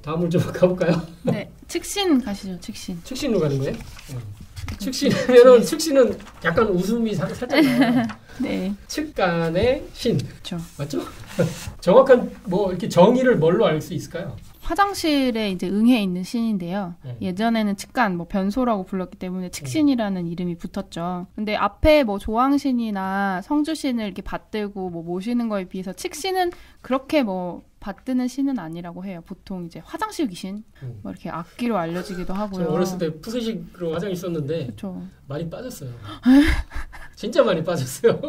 다음을 좀 가볼까요? 네, 측신 가시죠. 측신. 측신으로 가는 거예요? 측신이면은 측신은 약간 웃음이 살짝 나요. 네. 측간의 신. 그렇죠. 맞죠? 정확한 뭐 이렇게 정의를 뭘로 알 수 있을까요? 화장실에 이제 응해 있는 신인데요. 예전에는 측간, 뭐 변소라고 불렀기 때문에 측신이라는 이름이 붙었죠. 근데 앞에 뭐 조왕신이나 성주신을 이렇게 받들고 뭐 모시는 거에 비해서 측신은 그렇게 뭐 받드는 신은 아니라고 해요. 보통 이제 화장실 귀신, 뭐 이렇게 악기로 알려지기도 하고요. 저 어렸을 때 푸세식으로 화장실 썼는데 그쵸. 많이 빠졌어요. 진짜 많이 빠졌어요.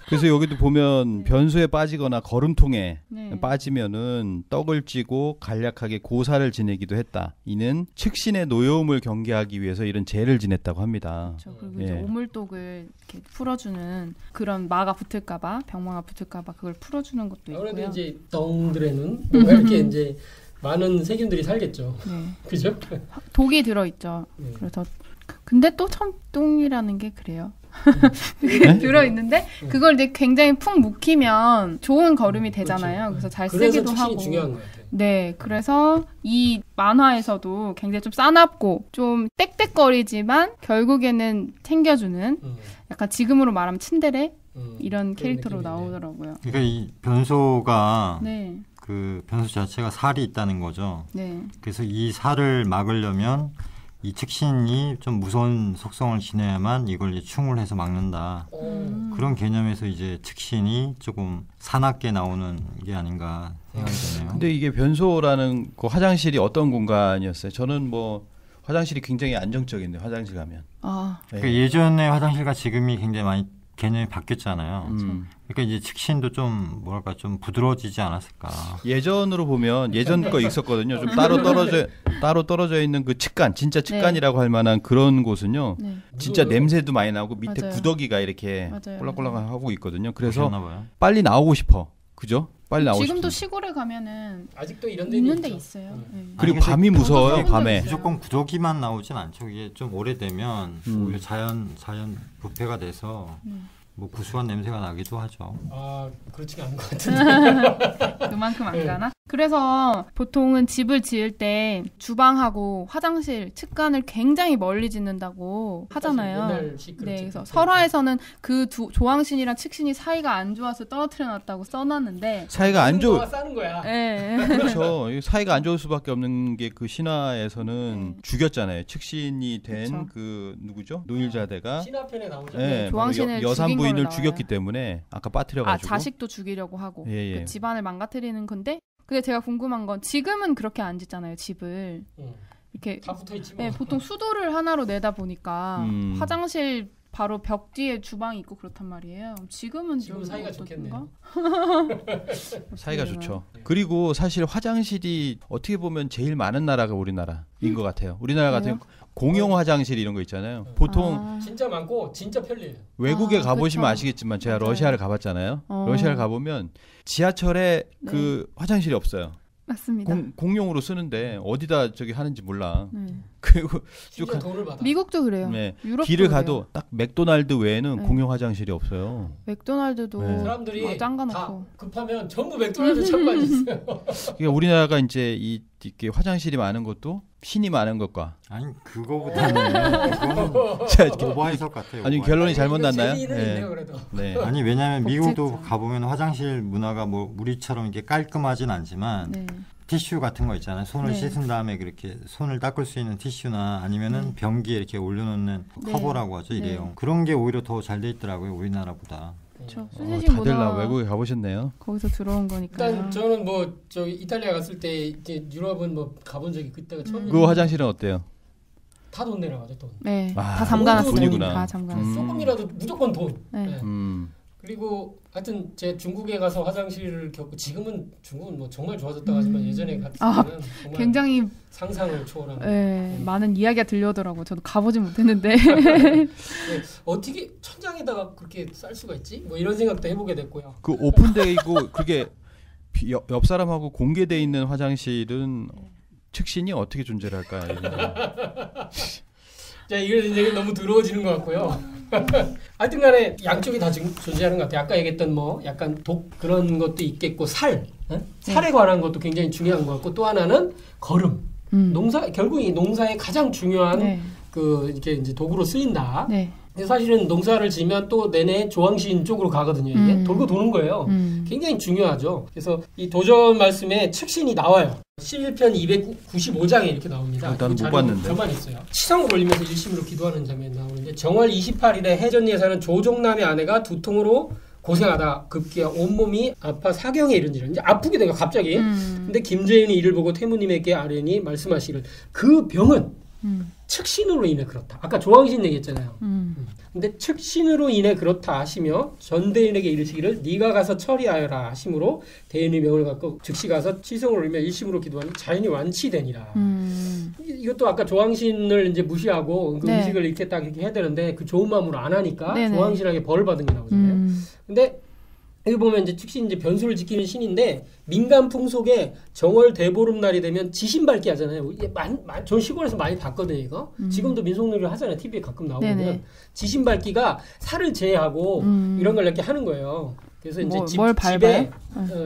그래서 여기도 보면 변소에 빠지거나 거름통에 네. 빠지면은 떡을 찌고 간략하게 고사를 지내기도 했다. 이는 측신의 노여움을 경계하기 위해서 이런 제를 지냈다고 합니다. 그렇죠. 그리고 이제 오물독을 이렇게 풀어주는 그런 마가 붙을까봐, 병마가 붙을까봐 그걸 풀어주는 것도 있고요. 아무래도 이제 덩들에는 뭔가 이렇게 이제 많은 세균들이 살겠죠. 네. 그죠? 독이 들어있죠. 그래서 근데 또 첨똥이라는 게 그래요. 들어있는데 그걸 이제 굉장히 푹 묵히면 좋은 거름이 되잖아요. 그래서 잘 쓰기도 하고. 중요한 것 같아요. 네, 그래서 이 만화에서도 굉장히 좀 싸납고 좀 땡땡거리지만 결국에는 챙겨주는 약간 지금으로 말하면 츤데레 이런 캐릭터로 나오더라고요. 그러니까 이 변소가 네. 그 변소 자체가 살이 있다는 거죠. 네. 그래서 이 살을 막으려면 이 측신이 좀 무서운 속성을 지내야만 이걸 이제 충을 해서 막는다. 그런 개념에서 이제 측신이 조금 사납게 나오는 게 아닌가 생각이 드네요. 근데 이게 변소라는 그 화장실이 어떤 공간이었어요? 저는 뭐 화장실이 굉장히 안정적인데 화장실 가면. 아. 네. 그러니까 예전의 화장실과 지금이 굉장히 많이 개념이 바뀌었잖아요. 그러니까 이제 측신도 좀 뭐랄까 좀 부드러워지지 않았을까. 예전으로 보면 예전 거 있었거든요. 좀 따로 떨어져 있는 그 측간, 진짜 측간이라고 할 만한 그런 곳은요. 네. 진짜 냄새도 많이 나고 밑에 맞아요. 구더기가 이렇게 맞아요. 꼴락꼴락하고 있거든요. 그래서 봐요. 빨리 나오고 싶어. 그죠? 빨리 나오고 지금도 싶어. 시골에 가면은 아직도 이런 데 있는 데 있어요. 네. 그리고 밤이 무서워요. 밤에. 무조건 구더기만 나오진 않죠. 이게 좀 오래되면 오히려 자연 부패가 돼서 뭐 구수한 냄새가 나기도 하죠. 아, 그렇지가 않은 것 같은데. 그만큼 안 가나? 그래서 보통은 집을 지을 때 주방하고 화장실, 측간을 굉장히 멀리 짓는다고 하잖아요. 네, 그래서 설화에서는 그 조왕신이랑 측신이 사이가 안 좋아서 떨어뜨려 놨다고 써놨는데 사이가 안 좋. 싸는 거야. 네. 그렇죠. 사이가 안 좋을 수밖에 없는 게 그 신화에서는 죽였잖아요. 측신이 된 그 누구죠? 노일자대가 신화편에 나오죠. 네, 조왕신을 여산 죽인 부인을 걸로 죽였기 나와요. 때문에 아까 빠뜨려가지고. 자식도 죽이려고 하고 예. 그 집안을 망가뜨리는 건데. 근데 제가 궁금한 건 지금은 그렇게 안 짓잖아요. 집을 이렇게 다 붙어 있지 뭐. 네, 보통 수도를 하나로 내다 보니까 화장실 바로 벽 뒤에 주방이 있고 그렇단 말이에요. 지금 사이가 좋겠네요. 사이가 좋죠. 그리고 사실 화장실이 어떻게 보면 제일 많은 나라가 우리나라인 것 같아요. 우리나라 같은 공용 화장실 이런 거 있잖아요. 보통 진짜 많고 진짜 편리해요. 외국에 가보시면 그쵸. 아시겠지만 제가 맞아요. 러시아를 가봤잖아요. 러시아를 가보면 지하철에 그 화장실이 없어요. 맞습니다. 공용으로 쓰는데 어디다 저기 하는지 몰라. 네. 그리고 쭉 돈을 받아. 미국도 그래요. 네. 유럽도 길을 그래요. 가도 딱 맥도날드 외에는 공용 화장실이 없어요. 맥도날드도 네. 사람들이 짱가놓고 다 급하면 전부 맥도날드 참관 있어요. 그러니까 우리나라가 이제 이렇게 화장실이 많은 것도 신이 많은 것과 아니 그거보다는 그거는 오버해석 같아요. 아니 결론이 잘못 났나요? 있네요, 그래도. 네. 아니 왜냐하면 미국도 복잡죠. 가보면 화장실 문화가 뭐 우리처럼 이렇게 깔끔하진 않지만 네. 티슈 같은 거 있잖아요. 손을 네. 씻은 다음에 그렇게 손을 닦을 수 있는 티슈나 아니면은 변기에 이렇게 올려놓는 네. 커버라고 하죠. 일회용. 네. 그런 게 오히려 더 잘 돼 있더라고요. 우리나라보다. 그렇죠. 수세식 다들 문화 외국에 가보셨네요. 거기서 들어온 거니까요. 일단 저는 뭐 저기 이탈리아 갔을 때 이제 유럽은 뭐 가본 적이 그때가 처음이에요. 그 화장실은 어때요? 다 돈 내라가죠 돈. 네, 아, 다 잠가놨어요. 돈이구나. 다 잠가놨어요. 조금이라도 무조건 돈. 네. 네. 그리고 하여튼 제 중국에 가서 화장실을 겪고 지금은 중국은 뭐 정말 좋아졌다고 하지만 예전에 갔을 때는 정말 굉장히 상상을 초월하는. 네, 많은 이야기가 들려오더라고요. 저도 가보진 못했는데. 네, 어떻게 천장에다가 그렇게 쌀 수가 있지? 뭐 이런 생각도 해보게 됐고요. 그 오픈돼 있고 그게 옆 사람하고 공개돼 있는 화장실은 측신이 어떻게 존재를 할까요? 자, 이게 이제 너무 더러워지는 것 같고요. 하여튼간에 양쪽이 다 존재하는 것 같아요. 아까 얘기했던 뭐 약간 독 그런 것도 있겠고 살에 관한 것도 굉장히 중요한 것 같고 또 하나는 걸음. 결국 이 농사의 가장 중요한 이렇게 이제 도구로 쓰인다. 네. 근데 사실은 농사를 지면 또 내내 조항신 쪽으로 가거든요. 이게 돌고 도는 거예요. 굉장히 중요하죠. 그래서 이 도전 말씀에 측신이 나와요. 11편 295장에 이렇게 나옵니다. 나는 못 봤는데. 저만 있어요. 치성을 올리면서 일심으로 기도하는 장면이 나오는데 정월 28일에 해전리에 사는 조종남의 아내가 두통으로 고생하다 급기야 온몸이 아파 사경에 이른지라 이제 아프게 돼요 갑자기. 근데 김재윤이 이를 보고 태무님에게 아뢰니 말씀하시기를 그 병은 측신으로 인해 그렇다. 아까 조항신 얘기했잖아요. 근데 측신으로 인해 그렇다 하시며 전대인에게 이르시기를 네가 가서 처리하여라 하심으로 대인의 명을 갖고 즉시 가서 치성을 올리며 일심으로 기도하니 자연이 완치되니라. 이것도 아까 조항신을 이제 무시하고 그 의식을 이렇게 딱 이렇게 해야 되는데 그 좋은 마음으로 안 하니까 조항신에게 벌을 받은 게 나오잖아요. 근데 여기 보면 이제 측신 이제 변수를 지키는 신인데 민간 풍속에 정월 대보름날이 되면 지신 밝기 하잖아요. 전 시골에서 많이 봤거든요, 이거. 지금도 민속놀이를 하잖아요. TV에 가끔 나오거든요. 지신 밝기가 살을 제외하고 이런 걸 이렇게 하는 거예요. 그래서 이제 집에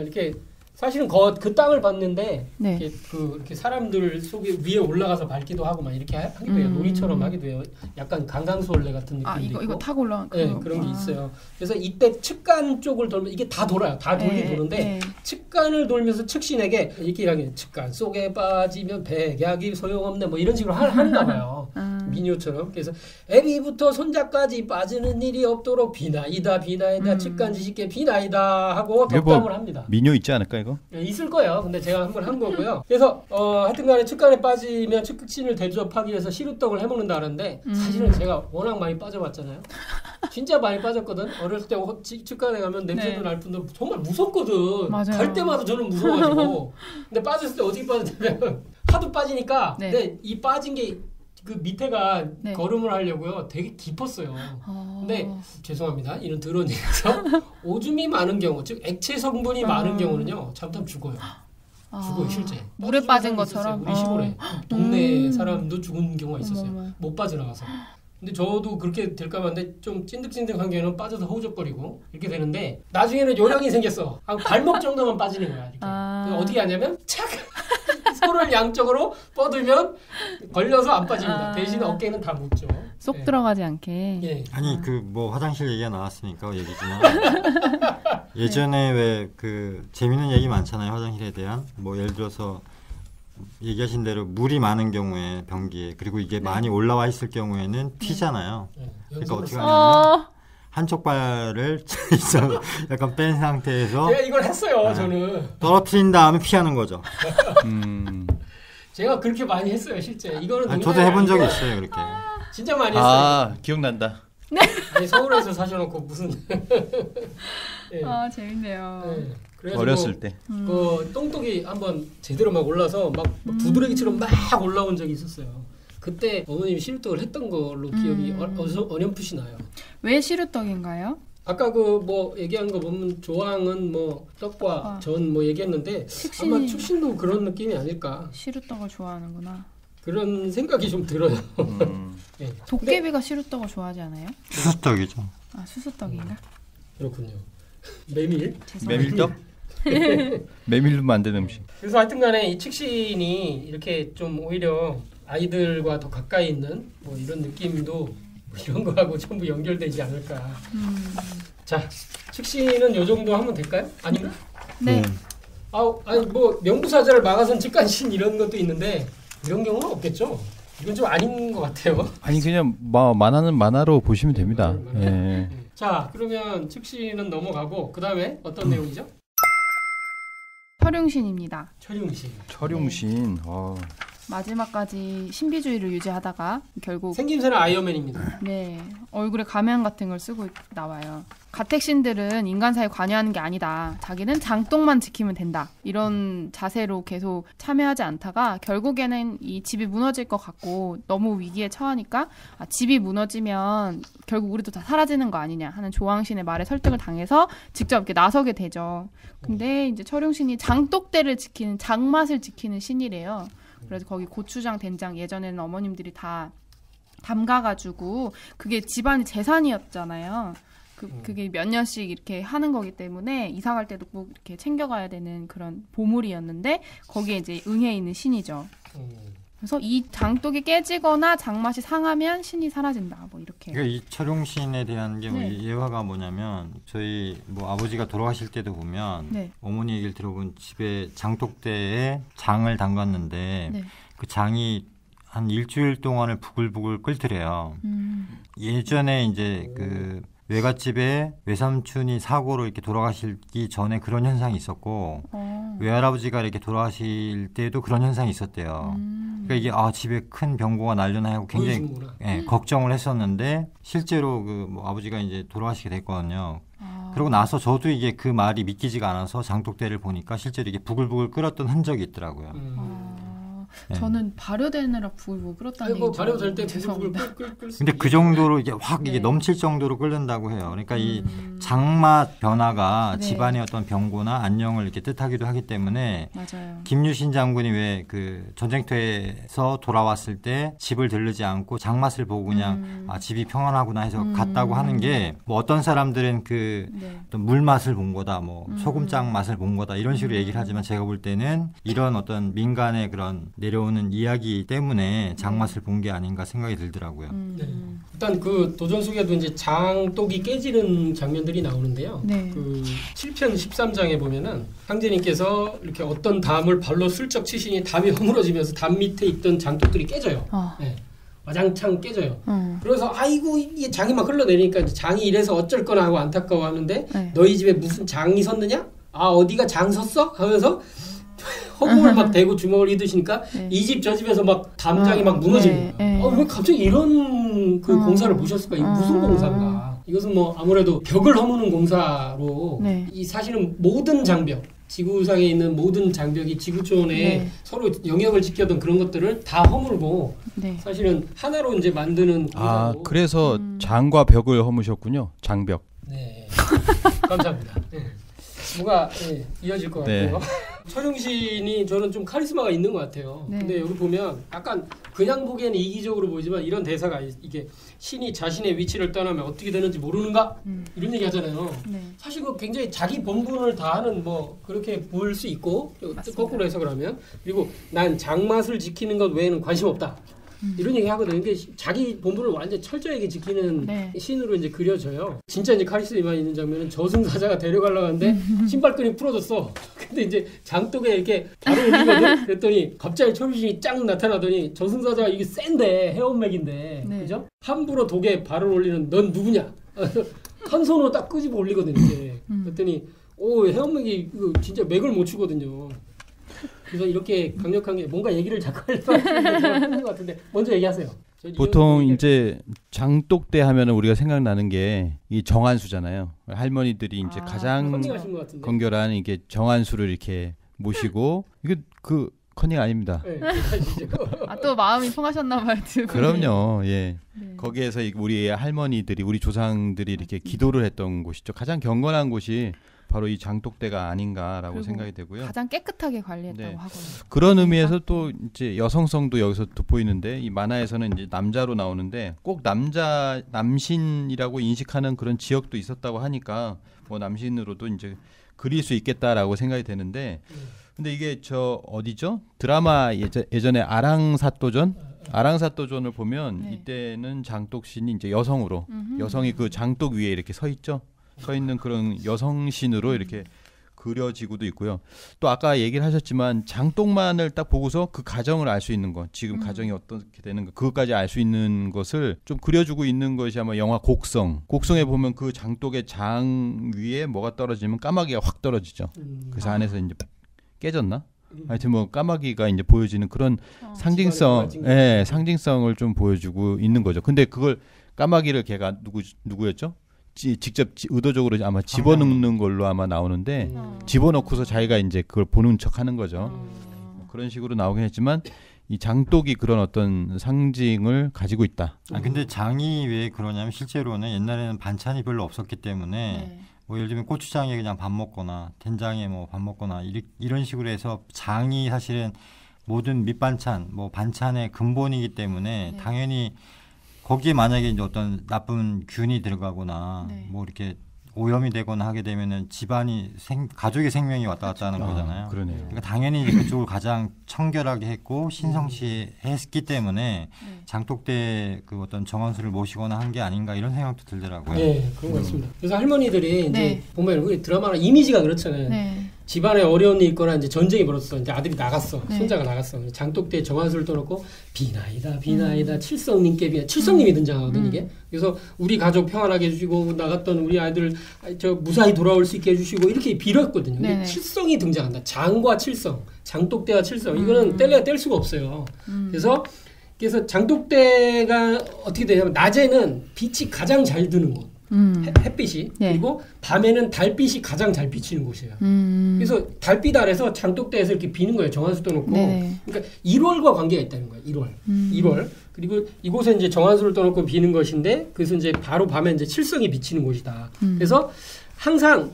이렇게 사실은 그 땅을 봤는데 이렇게 사람들 속에 위에 올라가서 밟기도 하고 막 이렇게 하기도 해요. 놀이처럼 하기도 해요. 약간 강강수월래 같은 느낌도 있고. 이거 타고 올라간 그런 게 있어요. 그래서 이때 측간 쪽을 돌면 이게 다 돌아요. 다 돌긴 도는데 측간을 돌면서 측신에게 이렇게 이야기해요. 측간 속에 빠지면 백약이 소용없네 뭐 이런 식으로 하는가 봐요. 민요처럼. 그래서 애비부터 손자까지 빠지는 일이 없도록 비나이다 측간 지식계 비나이다 하고 덕담을 합니다. 민요 있지 않을까 이거? 있을 거예요. 근데 제가 한번 한 거고요. 그래서 하여튼간에 측간에 빠지면 측신을 대접하기 위해서 시루떡을 해먹는다 하는데 사실은 제가 워낙 많이 빠져봤잖아요. 진짜 많이 빠졌거든. 어렸을 때 측간에 가면 냄새도 날 뿐더러 정말 무섭거든. 맞아요. 갈 때마다 저는 무서워가지고. 근데 빠졌을 때 어떻게 빠졌냐면 하도 빠지니까 근데 이 빠진 게 그 밑에가 걸음을 하려고요. 되게 깊었어요. 근데 죄송합니다. 이런 더러운 얘기에서 오줌이 많은 경우, 즉 액체 성분이 많은 경우는요. 잘못하면 죽어요. 죽어요 실제. 물에 빠진 것처럼. 우리 시골에 동네 사람도 죽은 경우가 있었어요. 못 빠져나가서. 근데 저도 그렇게 될까 봤는데 좀 찐득찐득한 경우는 빠져서 허우적거리고 이렇게 되는데 나중에는 요령이 생겼어. 발목 정도만 빠지는 거야. 이렇게. 그래서 어떻게 하냐면 착 손을 양쪽으로 뻗으면 걸려서 안 빠집니다. 대신 어깨는 다 묻죠. 쏙 들어가지 않게. 아니 뭐 화장실 얘기가 나왔으니까 얘기지만 예전에 왜 그 재밌는 얘기 많잖아요. 화장실에 대한 뭐 예를 들어서 얘기하신 대로 물이 많은 경우에 변기에 그리고 이게 많이 올라와 있을 경우에는 튀잖아요. 그러니까 어떻게 하냐면 한쪽 발을 약간 뺀 상태에서 제가 이걸 했어요. 저는 떨어뜨린 다음에 피하는 거죠. 제가 그렇게 많이 했어요. 실제 이거는 저도 해본 적이 있어요. 그렇게 진짜 많이 했어요. 기억난다. 아니, 서울에서 사셔놓고 무슨 재밌네요. 어렸을 때 그 똥똑이 한번 제대로 막 올라서 막 두드러기처럼 막 올라온 적이 있었어요. 그때 어머님이 시루떡을 했던 걸로 기억이 어렴풋이 나요. 왜 시루떡인가요? 아까 그 뭐 얘기한 거 보면 조항은 뭐 떡과 전 뭐 얘기했는데 아마 축신도 그런 느낌이 아닐까. 시루떡을 좋아하는구나. 그런 생각이 좀 들어요. 도깨비가 시루떡을 좋아하지 않아요? 수수떡이죠. 수수떡인가? 그렇군요. 메밀떡? 메밀로 만든 음식. 그래서 하여튼간에 이 측신이 이렇게 좀 오히려 아이들과 더 가까이 있는 뭐 이런 느낌도 뭐 이런 거하고 전부 연결되지 않을까. 자, 측신은 요 정도 하면 될까요? 아닌가? 네. 아니 뭐 명부사자를 막아선 직간신 이런 것도 있는데 이런 경우는 없겠죠. 이건 좀 아닌 것 같아요. 아니 그냥 만화는 만화로 보시면 됩니다. 자, 그러면 측신은 넘어가고 그 다음에 어떤 내용이죠? 철용신입니다. 철용신. 마지막까지 신비주의를 유지하다가 결국 생김새는 아이언맨입니다. 네, 얼굴에 가면 같은 걸 쓰고 나와요. 가택신들은 인간 사이에 관여하는 게 아니다. 자기는 장독만 지키면 된다. 이런 자세로 계속 참여하지 않다가 결국에는 이 집이 무너질 것 같고 너무 위기에 처하니까 집이 무너지면 결국 우리도 다 사라지는 거 아니냐 하는 조항신의 말에 설득을 당해서 직접 이렇게 나서게 되죠. 근데 이제 철용신이 장독대를 지키는 장맛을 지키는 신이래요. 그래서 거기 고추장, 된장 예전에는 어머님들이 다 담가가지고 그게 집안의 재산이었잖아요. 그게 몇 년씩 이렇게 하는 거기 때문에 이사 갈 때도 꼭 이렇게 챙겨가야 되는 그런 보물이었는데 거기에 이제 응해 있는 신이죠. 그래서 이 장독이 깨지거나 장맛이 상하면 신이 사라진다. 뭐 이렇게. 그러니까 이 철용신에 대한 게 네. 예화가 뭐냐면 저희 뭐 아버지가 돌아가실 때도 보면 네. 어머니 얘기를 들어본 집에 장독대에 장을 담갔는데 네. 그 장이 한 일주일 동안을 부글부글 끓더래요. 예전에 이제 그 외갓집에 외삼촌이 사고로 이렇게 돌아가시기 전에 그런 현상이 있었고 외할아버지가 이렇게 돌아가실 때도 그런 현상이 있었대요. 그러니까 이게 집에 큰 병고가 날려나 하고 굉장히 걱정을 했었는데 실제로 그 뭐 아버지가 이제 돌아가시게 됐거든요. 그러고 나서 저도 이게 그 말이 믿기지가 않아서 장독대를 보니까 실제로 이게 부글부글 끓었던 흔적이 있더라고요. 네. 저는 발효되느라 부글부글 끓었다는 얘기 발효될 때 부글부글 끓. 근데 그 정도로 이게 확 네. 이게 넘칠 정도로 끓는다고 해요. 그러니까 이 장맛 변화가 네. 집안의 어떤 병고나 안녕을 이렇게 뜻하기도 하기 때문에 맞아요. 김유신 장군이 왜 그 전쟁터에서 돌아왔을 때 집을 들르지 않고 장맛을 보고 그냥 집이 평안하구나 해서 갔다고 하는 게 뭐 어떤 사람들은 그 네. 어떤 물맛을 본 거다, 뭐 소금장 맛을 본 거다 이런 식으로 얘기를 하지만 제가 볼 때는 이런 어떤 민간의 그런 내려오는 이야기 때문에 장맛을 본 게 아닌가 생각이 들더라고요. 네. 일단 그 도전 속에도 이제 장독이 깨지는 장면들이 나오는데요. 네. 그 7편 13장에 보면은 황제님께서 이렇게 어떤 담을 발로 슬쩍 치시니 담이 허물어지면서 담 밑에 있던 장독들이 깨져요. 네. 와장창 깨져요. 그래서 아이고 이게 장이 막 흘러내리니까 이제 장이 이래서 어쩔 거나 하고 안타까워하는데 네. 너희 집에 무슨 장이 섰느냐? 어디가 장 섰어? 하면서 허공을 막 대고 주먹을 휘두시니까 네. 이 집 저 집에서 막 담장이 막 무너집니다. 네. 왜 갑자기 이런 그 공사를 보셨을까? 이게 무슨 공사인가? 이것은 뭐 아무래도 벽을 허무는 공사로 네. 이 사실은 모든 장벽, 지구상에 있는 모든 장벽이 지구촌에 네. 서로 영역을 지켜던 그런 것들을 다 허물고 네. 사실은 하나로 이제 만드는 공사로. 그래서 장과 벽을 허무셨군요. 장벽. 네. 감사합니다. 네. 뭐가 이어질 것 네. 같고요. 철용신이 저는 좀 카리스마가 있는 것 같아요. 네. 근데 여기 보면 약간 그냥 보기에는 이기적으로 보이지만 이런 대사가 이게 신이 자신의 위치를 떠나면 어떻게 되는지 모르는가? 이런 얘기 하잖아요. 네. 사실 그 굉장히 자기 본분을 다하는 뭐 그렇게 볼 수 있고 맞습니다. 거꾸로 해석을 하면 그리고 난 장맛을 지키는 것 외에는 관심 없다. 이런 얘기 하거든요. 이게 자기 본분을 완전 철저하게 지키는 네. 신으로 이제 그려져요. 진짜 이제 카리스마 있는 장면은 저승사자가 데려가려고 하는데 신발끈이 풀어졌어. 근데 이제 장독에 이렇게 발을 올리거든. 그랬더니 갑자기 철유신이 쫙 나타나더니 저승사자가 이게 센데 헤엄맥인데 네. 그죠? 함부로 독에 발을 올리는 넌 누구냐? 한 손으로 딱 끄집어 올리거든요. 이렇게. 그랬더니 헤엄맥이 이거 진짜 맥을 못 추거든요. 그래서 이렇게 강력한 게 뭔가 얘기를 자꾸 하려고 하는 것 같은데 먼저 얘기하세요. 보통 이제 장독대 하면은 우리가 생각나는 게 이 정한수잖아요. 할머니들이 이제 가장 건결한 이게 정한수를 이렇게 모시고 이게 그 커닝 아닙니다. 네, 또 마음이 통하셨나 봐요. 그럼요. 예. 네. 거기에서 우리 할머니들이 우리 조상들이 이렇게 기도를 했던 곳이죠. 가장 경건한 곳이 바로 이 장독대가 아닌가라고 생각이 되고요. 가장 깨끗하게 관리했다고 네. 하고요. 그런 의미에서 또 이제 여성성도 여기서 돋보이는데 이 만화에서는 이제 남자로 나오는데 꼭 남신이라고 인식하는 그런 지역도 있었다고 하니까 뭐 남신으로도 이제 그릴 수 있겠다라고 생각이 되는데 근데 이게 어디죠? 드라마 예전에 아랑사또전을 보면 네. 이때는 장독신이 이제 여성으로 여성이 그 장독 위에 이렇게 서 있죠. 서 있는 그런 여성신으로 이렇게 그려지고도 있고요. 또 아까 얘기를 하셨지만 장독만을 딱 보고서 그 가정을 알 수 있는 것, 지금 가정이 어떻게 되는 것, 그것까지 알 수 있는 것을 좀 그려주고 있는 것이 아마 영화 곡성에 보면 그 장독의 장 위에 뭐가 떨어지면 까마귀가 확 떨어지죠. 그래서 안에서 이제 깨졌나? 하여튼 뭐 까마귀가 이제 보여지는 그런 상징성을 좀 보여주고 있는 거죠. 근데 그걸 까마귀를 걔가 누구였죠? 직접 의도적으로 아마 집어넣는 걸로 아마 나오는데 집어넣고서 자기가 이제 그걸 보는 척하는 거죠. 그런 식으로 나오긴 했지만 이 장독이 그런 어떤 상징을 가지고 있다. 근데 장이 왜 그러냐면 실제로는 옛날에는 반찬이 별로 없었기 때문에 뭐 예를 들면 고추장에 그냥 밥 먹거나 된장에 뭐 밥 먹거나 이런 식으로 해서 장이 사실은 모든 밑반찬 뭐 반찬의 근본이기 때문에 당연히 거기에 만약에 이제 어떤 나쁜 균이 들어가거나 네. 뭐 이렇게 오염이 되거나 하게 되면은 집안이 가족의 생명이 왔다 갔다 하는 거잖아요. 그러네요. 그러니까 당연히 이제 그쪽을 가장 청결하게 했고 신성시했기 때문에 장독대 그 어떤 정원수를 모시거나 한 게 아닌가 이런 생각도 들더라고요. 네, 그런 것 같습니다. 그래서 할머니들이 네. 이제 보면 우리 드라마나 이미지가 그렇잖아요. 네. 집안에 어려운 일 있거나 이제 전쟁이 벌어졌어. 이제 아들이 나갔어. 네. 손자가 나갔어. 장독대에 정한수를 떠놓고 비나이다 비나이다 칠성님께 비나. 칠성님이 등장하거든 이게. 그래서 우리 가족 평안하게 해주시고 나갔던 우리 아이들 저 무사히 돌아올 수 있게 해주시고 이렇게 빌었거든요. 근데 네네. 칠성이 등장한다. 장과 칠성, 장독대와 칠성. 이거는 뗄래야 뗄 수가 없어요. 그래서 장독대가 어떻게 되냐면 낮에는 빛이 가장 잘 드는 곳. 햇빛이. 네. 그리고 밤에는 달빛이 가장 잘 비치는 곳이에요. 그래서 달빛 아래서 장독대에서 이렇게 비는 거예요. 정한수 떠놓고. 네. 그러니까 1월과 관계가 있다는 거예요. 1월. 그리고 이곳에 이제 정한수를 떠놓고 비는 것인데, 그래서 이제 바로 밤에 이제 칠성이 비치는 곳이다. 그래서 항상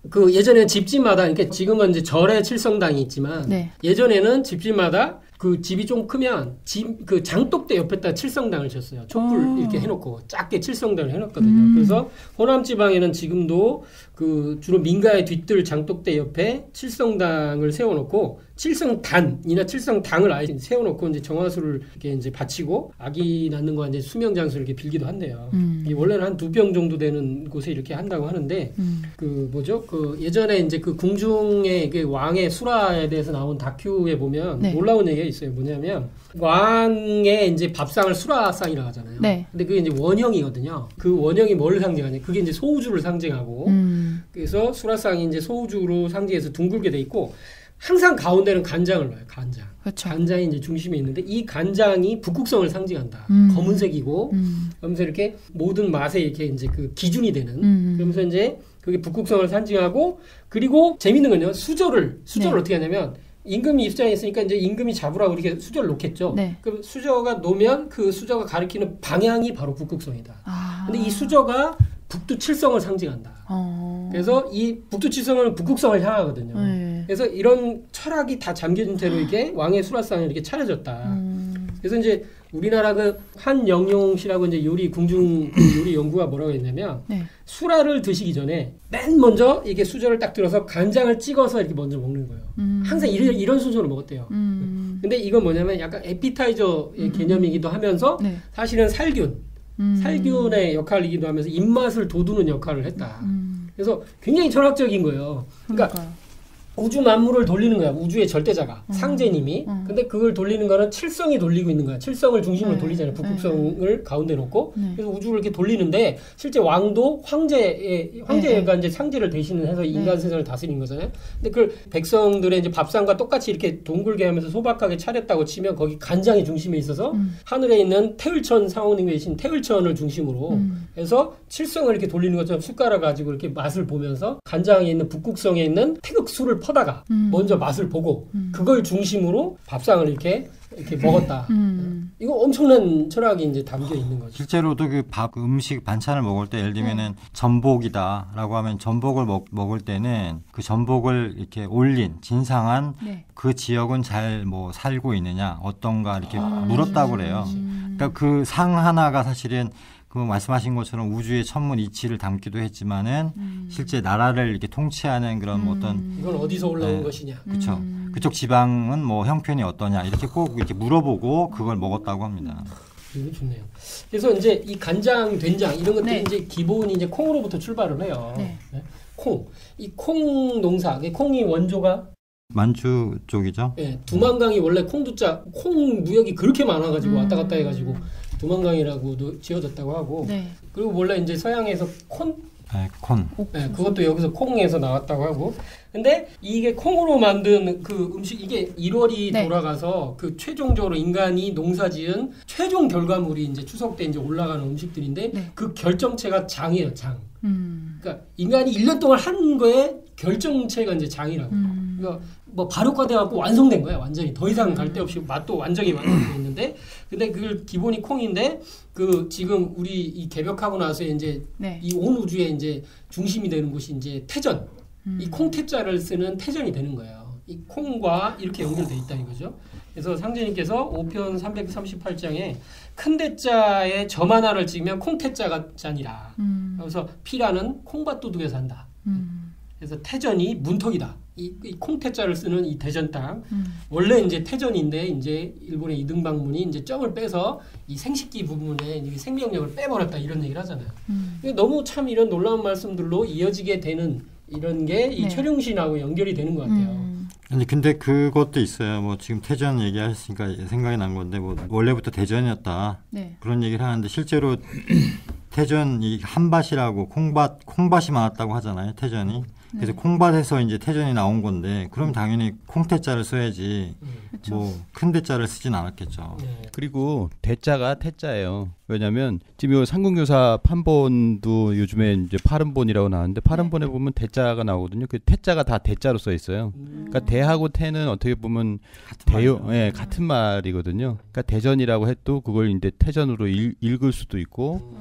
그 예전에는 집집마다, 그러니까 지금은 이제 절에 칠성당이 있지만, 네. 예전에는 집집마다 그 집이 좀 크면 그 장독대 옆에다 칠성당을 졌어요. 촛불 이렇게 해놓고 작게 칠성당을 해놨거든요. 그래서 호남 지방에는 지금도 그 주로 민가의 뒤뜰 장독대 옆에 칠성당을 세워놓고 칠성단이나 칠성당을 아예 세워놓고 이제 정화수를 이렇게 이제 바치고 아기 낳는 거 이제 수명 장수를 이렇게 빌기도 한대요. 이게 원래는 한 2병 정도 되는 곳에 이렇게 한다고 하는데 그 뭐죠? 그 예전에 이제 그 궁중의 그 왕의 수라에 대해서 나온 다큐에 보면 네. 놀라운 얘기가 있어요. 뭐냐면 왕의 이제 밥상을 수라상이라고 하잖아요. 네. 근데 그게 이제 원형이거든요. 그 원형이 뭘 상징하냐? 그게 이제 소우주를 상징하고 그래서 수라상이 이제 소우주로 상징해서 둥글게 돼 있고 항상 가운데는 간장을 넣어요. 간장. 그렇죠. 간장이 이제 중심에 있는데 이 간장이 북극성을 상징한다. 검은색이고 그러면서 이렇게 모든 맛에 이렇게 이제 그 기준이 되는 그러면서 이제 그게 북극성을 상징하고 그리고 재밌는 건요. 수저를 네. 어떻게 하냐면 임금이 입장에 있으니까 이제 임금이 잡으라고 이렇게 수저를 놓겠죠. 네. 그럼 수저가 놓으면 그 수저가 가리키는 방향이 바로 북극성이다. 아. 근데 이 수저가 북두칠성을 상징한다. 그래서 이 북두칠성은 북극성을 향하거든요. 네. 그래서 이런 철학이 다 잠겨진 채로 이렇게 왕의 수라상이 이렇게 차려졌다. 그래서 이제 우리나라 그 한영용 씨라고 이제 궁중 요리 연구가 뭐라고 했냐면 네. 수라를 드시기 전에 맨 먼저 이렇게 수저를 딱 들어서 간장을 찍어서 이렇게 먼저 먹는 거예요. 항상 이런 순서로 먹었대요. 근데 이건 뭐냐면 약간 에피타이저의 개념이기도 하면서 네. 사실은 살균의 역할이기도 하면서 입맛을 돋우는 역할을 했다. 그래서 굉장히 철학적인 거예요. 그러니까 우주 만물을 돌리는 거야. 우주의 절대자가 상제님이. 근데 그걸 돌리는 거는 칠성이 돌리고 있는 거야. 칠성을 중심으로 돌리잖아요. 북극성을 가운데 놓고. 그래서 우주를 이렇게 돌리는데 실제 왕도 황제가 이제 상제를 대신해서 인간 세상을 다스린 거잖아요. 근데 그걸 백성들의 이제 밥상과 똑같이 이렇게 동글게 하면서 소박하게 차렸다고 치면 거기 간장이 중심에 있어서 하늘에 있는 태을천 상호님이 계신 태을천을 중심으로 해서 칠성을 이렇게 돌리는 것처럼 숟가락 가지고 이렇게 맛을 보면서 간장에 있는 북극성에 있는 태극수를 퍼다가 먼저 맛을 보고 그걸 중심으로 밥상을 이렇게 먹었다. 이거 엄청난 철학이 이제 담겨 있는 거죠. 실제로도 그 음식 반찬을 먹을 때 예를 들면은 전복이다라고 하면 전복을 먹을 때는 그 전복을 이렇게 올린 진상한 네. 그 지역은 잘 뭐 살고 있느냐 어떤가 이렇게 물었다고 그래요. 그러니까 그 상 하나가 사실은 그 말씀하신 것처럼 우주의 천문 이치를 담기도 했지만은 실제 나라를 이렇게 통치하는 그런 어떤 이건 어디서 올라온 것이냐. 그렇죠. 그쪽 지방은 뭐 형편이 어떠냐 이렇게 꼭 이렇게 물어보고 그걸 먹었다고 합니다. 이거 좋네요. 그래서 이제 이 간장, 된장 이런 것들이 네. 이제 기본이 이제 콩으로부터 출발을 해요. 네. 네? 이 콩 농사, 콩이 원조가 만주 쪽이죠. 네, 두만강이 원래 콩 무역이 그렇게 많아가지고 왔다 갔다 해가지고 두만강이라고도 지어졌다고 하고 네. 그리고 원래 이제 서양에서 콘 그것도 여기서 콩에서 나왔다고 하고 근데 이게 콩으로 만든 그 음식 이게 1월이 네. 돌아가서 그 최종적으로 인간이 농사지은 최종 결과물이 이제 추석 때 이제 올라가는 음식들인데 네. 그 결정체가 장이에요. 장. 그러니까 인간이 1년 동안 한 거에 결정체가 이제 장이라고. 그러니까 뭐 발효화돼 갖고 완성된 거야. 완전히 더 이상 갈 데 없이 맛도 완전히 완성돼 있는데 근데 그 기본이 콩인데 그 지금 우리 이 개벽하고 나서 이제 네. 이 온 우주의 이제 중심이 되는 곳이 이제 태전. 이 콩태자를 쓰는 태전이 되는 거예요. 이 콩과 이렇게 연결돼 있다 이거죠. 그래서 상제님께서 5편 338장에 큰 대자에 점 하나를 찍으면 콩태자가 짠이라. 그래서 피라는 콩밭도둑에 산다. 그래서 태전이 문턱이다. 이 콩태자를 쓰는 이 대전 땅. 원래 이제 태전인데 이제 일본의 이등방문이 이제 점을 빼서 이 생식기 부분에 이제 생명력을 빼버렸다 이런 얘기를 하잖아요. 너무 참 이런 놀라운 말씀들로 이어지게 되는 이런 게 이 철용신하고 연결이 되는 것 같아요. 근데 그것도 있어요. 뭐 지금 태전 얘기하시니까 생각이 난 건데 뭐 원래부터 대전이었다. 네. 그런 얘기를 하는데 실제로 태전 이 한밭이라고 콩밭이 많았다고 하잖아요. 태전이. 그래서 콩밭에서 이제 태전이 나온 건데 그럼 당연히 콩태자를 써야지 뭐 큰 대자를 쓰진 않았겠죠. 그리고 대자가 태자예요. 왜냐하면 지금 이 상공교사 판본도 요즘에 이제 파른본이라고 나왔는데 파른본에 보면 대자가 나오거든요. 그 태자가 다 대자로 써 있어요. 그러니까 대하고 태는 어떻게 보면 같은 말이거든요. 그러니까 대전이라고 해도 그걸 이제 태전으로 읽을 수도 있고.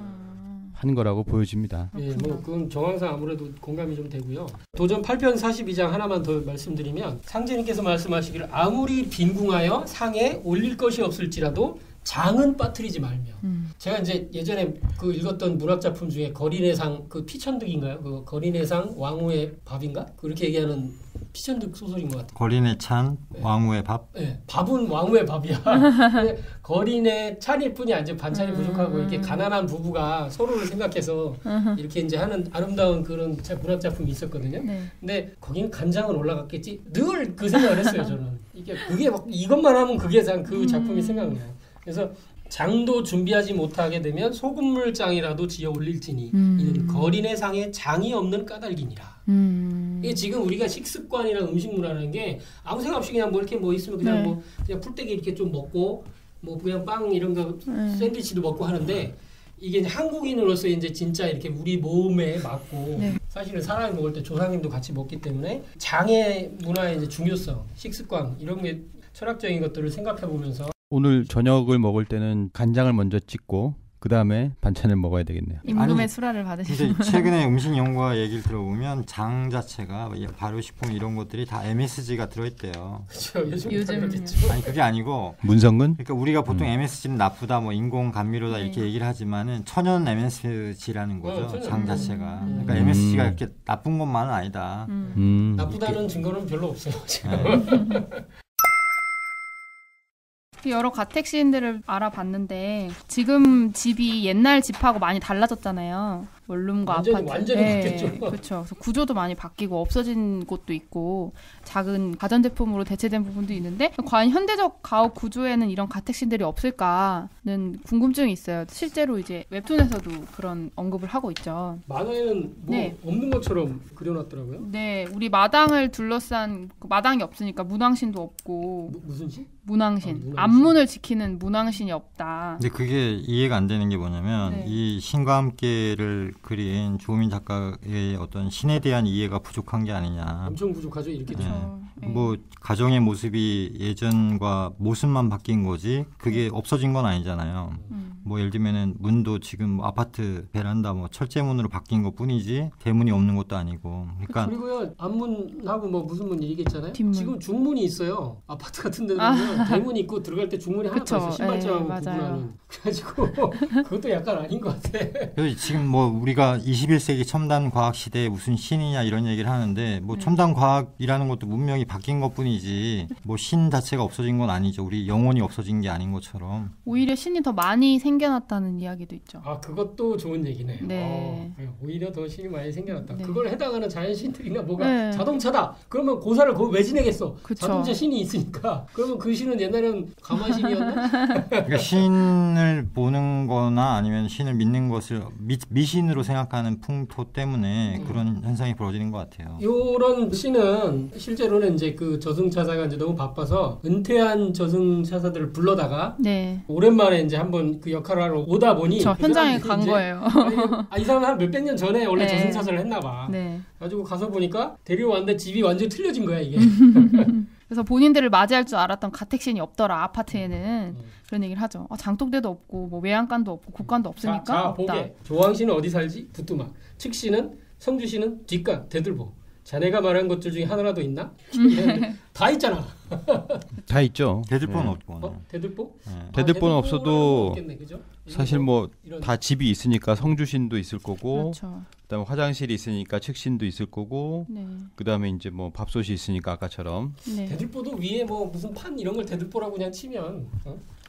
하는 거라고 보여집니다. 예, 뭐 그건 정황상 아무래도 공감이 좀 되고요. 도전 8편 42장 하나만 더 말씀드리면 상제님께서 말씀하시기를 아무리 빈궁하여 상에 올릴 것이 없을지라도 장은 빠뜨리지 말며. 제가 이제 예전에 그 읽었던 문학 작품 중에 거린의상 그 피천득인가요? 그 거린의상 왕후의 밥인가? 그렇게 얘기하는 피천득 소설인 것 같아요. 거린의 찬 왕후의 밥? 네, 밥은 왕후의 밥이야. 거린의 찬일 뿐이 아니죠. 반찬이 부족하고 이렇게 가난한 부부가 서로를 생각해서 이렇게 이제 하는 아름다운 그런 문학 작품이 있었거든요. 네. 근데 거기는 간장은 올라갔겠지. 늘 그 생각을 했어요. 저는 그게 막 이것만 하면 그게 그 작품이 생각나요. 그래서 장도 준비하지 못하게 되면 소금물장이라도 지어 올릴지니 이는 거린의 상에 장이 없는 까닭이니라. 이게 지금 우리가 식습관이나 음식 문화라는 게 아무 생각 없이 그냥 뭐 이렇게 뭐 있으면 그냥 뭐 그냥 풀떼기 이렇게 좀 먹고 뭐 그냥 빵 이런 거 샌드위치도 먹고 하는데 이게 한국인으로서 이제 진짜 이렇게 우리 몸에 맞고 사실은 사람이 먹을 때 조상님도 같이 먹기 때문에 장의 문화의 이제 중요성, 식습관 이런 게 철학적인 것들을 생각해 보면서 오늘 저녁을 먹을 때는 간장을 먼저 찍고 그 다음에 반찬을 먹어야 되겠네요. 임금의 수라를 받으시는. 최근에 음식 연구가 얘기를 들어보면 장 자체가 발효식품 이런 것들이 다 MSG가 들어있대요. 그렇죠. 요즘 아니 그게 아니고 문성근? 그러니까 우리가 보통 MSG는 나쁘다, 뭐 인공 감미료다 이렇게 얘기를 하지만은 천연 MSG라는 거죠. 장 자체가. 그러니까 MSG가 이렇게 나쁜 것만은 아니다. 나쁘다는 증거는 별로 없어요. 지금. 여러 가택 시인들을 알아봤는데 지금 집이 옛날 집하고 많이 달라졌잖아요. 원룸과 아파트. 완전히 바뀌었죠. 그렇죠. 그래서 구조도 많이 바뀌고 없어진 곳도 있고 작은 가전제품으로 대체된 부분도 있는데 과연 현대적 가옥 구조에는 이런 가택신들이 없을까는 궁금증이 있어요. 실제로 이제 웹툰에서도 그런 언급을 하고 있죠. 만화에는 뭐 없는 것처럼 그려놨더라고요. 네, 우리 마당을 둘러싼 마당이 없으니까 문왕신도 없고. 무슨 신? 문왕신. 문왕신. 앞문을 지키는 문왕신이 없다. 근데 그게 이해가 안 되는 게 뭐냐면 이 신과 함께를 그린 조민 작가의 어떤 신에 대한 이해가 부족한 게 아니냐. 엄청 부족하죠. 이렇게 뭐 가정의 모습이 예전과 모습만 바뀐 거지 그게 없어진 건 아니잖아요. 뭐 예를 들면은 문도 지금 아파트 베란다 뭐 철제문으로 바뀐 것 뿐이지 대문이 없는 것도 아니고. 그러니까 그리고요 앞문하고 뭐 무슨 문 얘기했잖아요. 뒷문. 지금 중문이 있어요. 아파트 같은 데는 보면 대문이 있고 들어갈 때 중문이 하나 더 있어요. 신발장하고 구분하는. 그래가지고 그것도 약간 아닌 것 같아. 지금 뭐 우리가 21세기 첨단 과학 시대에 무슨 신이냐 이런 얘기를 하는데 뭐 첨단 과학이라는 것도 문명이 바뀐 것뿐이지 뭐 신 자체가 없어진 건 아니죠. 우리 영혼이 없어진 게 아닌 것처럼. 오히려 신이 더 많이 생겨났다는 이야기도 있죠. 아 그것도 좋은 얘기네요. 네. 오히려 더 신이 많이 생겨났다. 그걸 해당하는 자연신들이나 뭐가 자동차다. 그러면 고사를 거기 왜 지내겠어? 그쵸. 자동차 신이 있으니까. 그러면 그 신은 옛날에는 가마신이었나? 그러니까 신을 보는 거나 아니면 신을 믿는 것을 미신으로 생각하는 풍토 때문에 그런 현상이 벌어지는 것 같아요. 이런 신은 실제로는 이제 그 저승차사가 이제 너무 바빠서 은퇴한 저승차사들을 불러다가 오랜만에 이제 한번 그 역할을 하러 오다 보니 현장에 간 거예요. 이 사람은 한 몇백 년 전에 원래 저승차사를 했나 봐. 가지고 가서 보니까 데려왔는데 집이 완전히 틀려진 거야 이게. 그래서 본인들을 맞이할 줄 알았던 가택신이 없더라 아파트에는. 그런 얘기를 하죠. 장독대도 없고 뭐 외양간도 없고 곡간도 없으니까 자 없다. 보게. 조왕씨는 어디 살지? 부뚜막. 측씨는 성주씨는 뒷간 대들보. 자네가 말한 것들 중에 하나라도 있나? 다 있잖아. 다 있죠. 대들보는 네. 없고. 대들보? 대들보는 없어도 없겠네, 그죠? 사실 뭐 다 집이 있으니까 성주신도 있을 거고, 그렇죠. 그다음에 화장실이 있으니까 측신도 있을 거고, 네. 그다음에 이제 뭐 밥솥이 있으니까 아까처럼. 네. 대들보도 위에 뭐 무슨 판 이런 걸 대들보라고 그냥 치면.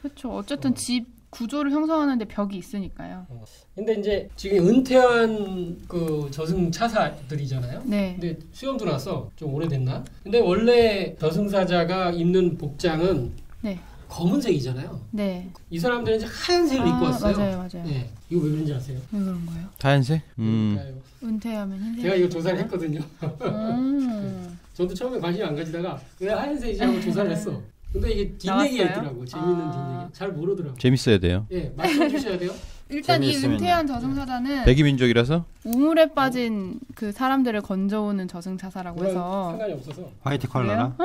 그렇죠. 어쨌든 집 구조를 형성하는데 벽이 있으니까요. 근데 이제 지금 은퇴한 그 저승차사들이잖아요. 네. 근데 수염도 났어. 좀 오래됐나? 근데 원래 저승사자가 입는 복장은 네. 검은색이잖아요. 네. 이 사람들은 이제 하얀색을 입고 왔어요. 맞아요. 네. 이거 왜 그런지 아세요? 왜 그런 거예요? 하얀색? 그러니까요. 은퇴하면 흰색. 제가 이거 조사를 했거든요. 음. 저도 처음에 관심 안 가지다가 왜 하얀색이지 하고 조사를 했어. 근데 이게 뒷얘기가 나왔어요? 있더라고. 재밌는 뒷얘기. 잘 모르더라고. 재밌어야 돼요. 예, 말씀해 주셔야 돼요. 일단 이 재미있으면요. 은퇴한 저승사자는 백이민족이라서 우물에 빠진 그 사람들을 건져오는 저승차사라고 그건 해서 상관이 없어서. 화이트 컬러라.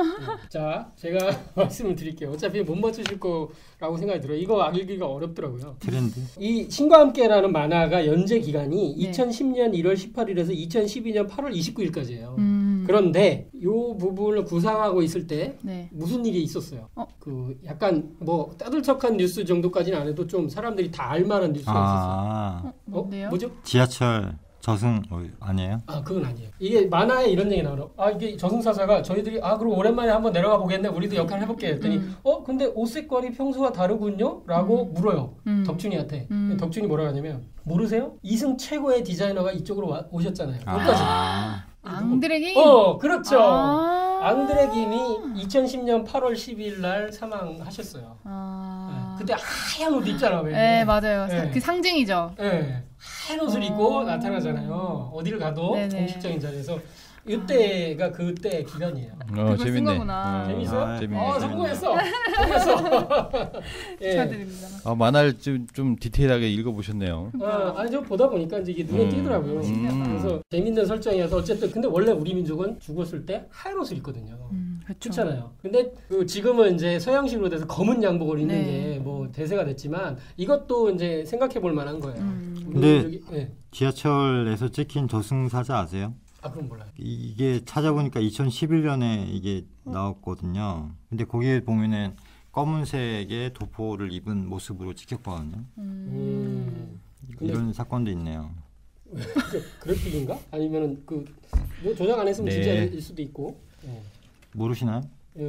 자, 제가 말씀을 드릴게요. 어차피 못 맞추실 거라고 생각이 들어요. 이거 읽기가 어렵더라고요. 트렌드. 이 신과 함께라는 만화가 연재 기간이 네. 2010년 1월 18일에서 2012년 8월 29일까지예요. 음. 그런데 이 부분을 구상하고 있을 때 네. 무슨 일이 있었어요? 어? 그 약간 뭐 따들썩한 뉴스 정도까지는 안 해도 좀 사람들이 다 알만한 뉴스가 있었어요. 뭔데요? 뭐죠? 지하철 저승 아니에요? 아, 그건 아니에요. 이게 만화에 이런 얘기 나와요. 아, 이게 저승사자가 저희들이 그럼 오랜만에 한번 내려가 보겠네. 우리도 역할 해볼게. 했더니 근데 옷 색깔이 평소와 다르군요? 라고 물어요. 덕준이한테. 덕준이 뭐라고 하냐면 모르세요? 이승 최고의 디자이너가 이쪽으로 오셨잖아요. 여기까지. 앙드레기? 그렇죠. 앙드레 김이 2010년 8월 10일 날 사망하셨어요. 네. 그때 하얀 옷 입잖아. 왜? 네, 맞아요. 네. 그 상징이죠. 네. 하얀 옷을 입고 나타나잖아요. 어디를 가도 네네. 공식적인 자리에서 이때가 그때 기간이에요. 그걸 쓴 재밌네. 거구나. 재밌어요? 재밌네. 성공했어. 성공했어. 예. 축하드립니다. 만화를 좀 디테일하게 읽어보셨네요. 아니 저 보다 보니까 이제 이게 눈에 띄더라고요. 그래서 재밌는 설정이어서 어쨌든 근데 원래 우리 민족은 죽었을 때 하얀 옷을 입거든요. 그렇죠. 그렇잖아요. 근데 지금은 이제 서양식으로 돼서 검은 양복을 입는 네. 게 뭐 대세가 됐지만 이것도 이제 생각해 볼 만한 거예요. 근데 예. 지하철에서 찍힌 저승사자 아세요? 그럼 몰라요. 이게 찾아보니까 2011년에 이게 나왔거든요. 근데 거기에 보면은 검은색의 도포를 입은 모습으로 찍혔거든요. 이런 사건도 있네요. 그래픽인가? 아니면은 뭐 조작 안 했으면 네. 진짜일 수도 있고. 모르시나요?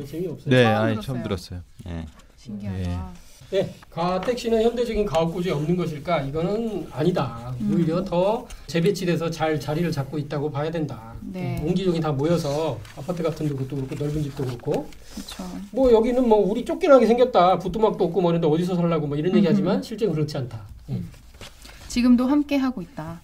재미없어요. 네, 처음 처음 들었어요. 들었어요. 네. 신기하다. 네, 가택 씨는 현대적인 가옥 구조에 없는 것일까? 이거는 아니다. 오히려 더 재배치돼서 잘 자리를 잡고 있다고 봐야 된다. 네. 옹기종이 다 모여서 아파트 같은 것도 그렇고 넓은 집도 그렇고. 그렇죠. 뭐 여기는 뭐 우리 쫓겨나게 생겼다. 부뚜막도 없고 뭐 이런데 어디서 살라고 뭐 이런 얘기하지만 실제 그렇지 않다. 지금도 함께 하고 있다.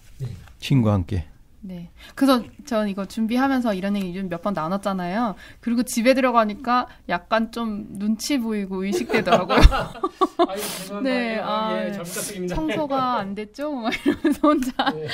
친구와 함께. 네. 그래서 전 이거 준비하면서 이런 얘기 몇 번 나눴잖아요. 그리고 집에 들어가니까 약간 좀 눈치 보이고 의식되더라고요. 아유, 죄송합니다. 네, 예, 잘 부탁드립니다. 청소가 안 됐죠? 막 이러면서 혼자 네.